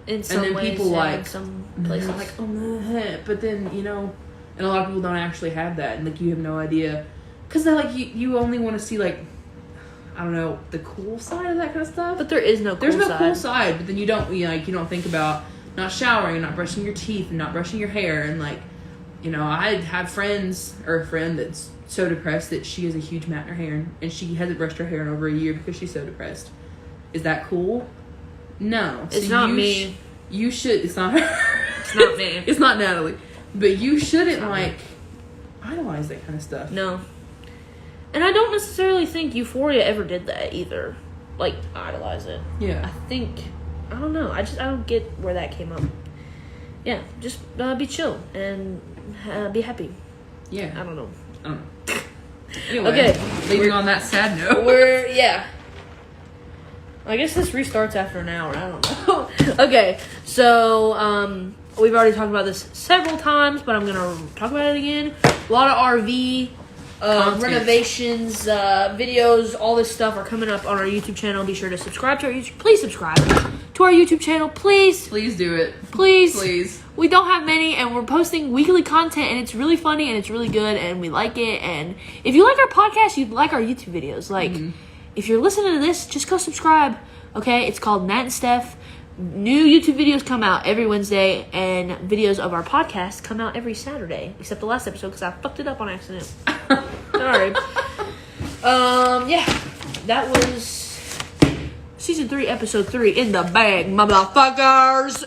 In some ways, people like in some places, like, oh, but then you know, and a lot of people don't actually have that, and like you have no idea, because they're like you only want to see like, I don't know, the cool side of that kind of stuff. But there is no cool side. But then you don't think about not showering and not brushing your teeth and not brushing your hair, and like, you know, I have friends or a friend that's so depressed that she has a huge mat in her hair and she hasn't brushed her hair in over a year because she's so depressed. Is that cool? No. It's not me. You should. It's not her. It's not me. It's not Natalie. But you shouldn't like idolize that kind of stuff. No. And I don't necessarily think Euphoria ever did that either. Like, idolize it. Yeah. I don't know. I don't get where that came up. Yeah, just be chill and be happy. Yeah. I don't know. Anyway, okay. Leaving on that sad note. I guess this restarts after an hour. I don't know. Okay, so We've already talked about this several times, but I'm going to talk about it again. A lot of RV renovations, videos, all this stuff are coming up on our YouTube channel. Be sure to subscribe to our YouTube. Please subscribe to our YouTube channel. Please. Please do it. Please. We don't have many, and we're posting weekly content, and it's really funny, and it's really good, and we like it. And if you like our podcast, you'd like our YouTube videos. Like, if you're listening to this, just go subscribe. Okay? It's called Nat and Steph. New YouTube videos come out every Wednesday, and videos of our podcast come out every Saturday, except the last episode because I fucked it up on accident. Sorry. Yeah, that was season 3, episode 3 in the bag, motherfuckers.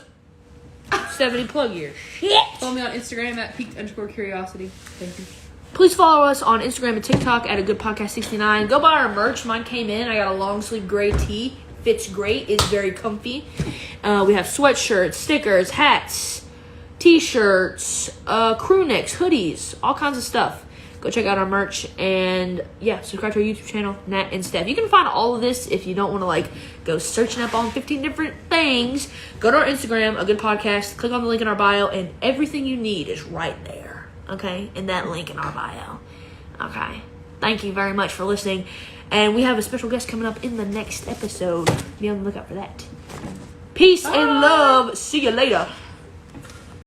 Stephanie, plug your shit. Follow me on Instagram at peaked_curiosity. Thank you. Please follow us on Instagram and TikTok at agoodpodcast69. Go buy our merch. Mine came in. I got a long sleeve gray tee. Fits great. It's very comfy. We have sweatshirts, stickers, hats, t-shirts, crew necks, hoodies, all kinds of stuff. Go check out our merch, and yeah, subscribe to our YouTube channel, Nat and Steph. You can find all of this if you don't want to like go searching up on 15 different things. Go to our Instagram, A Good Podcast, click on the link in our bio, and everything you need is right there. Okay, in that link in our bio. Okay, thank you very much for listening. And we have a special guest coming up in the next episode. Be on the lookout for that. Peace and love. See you later.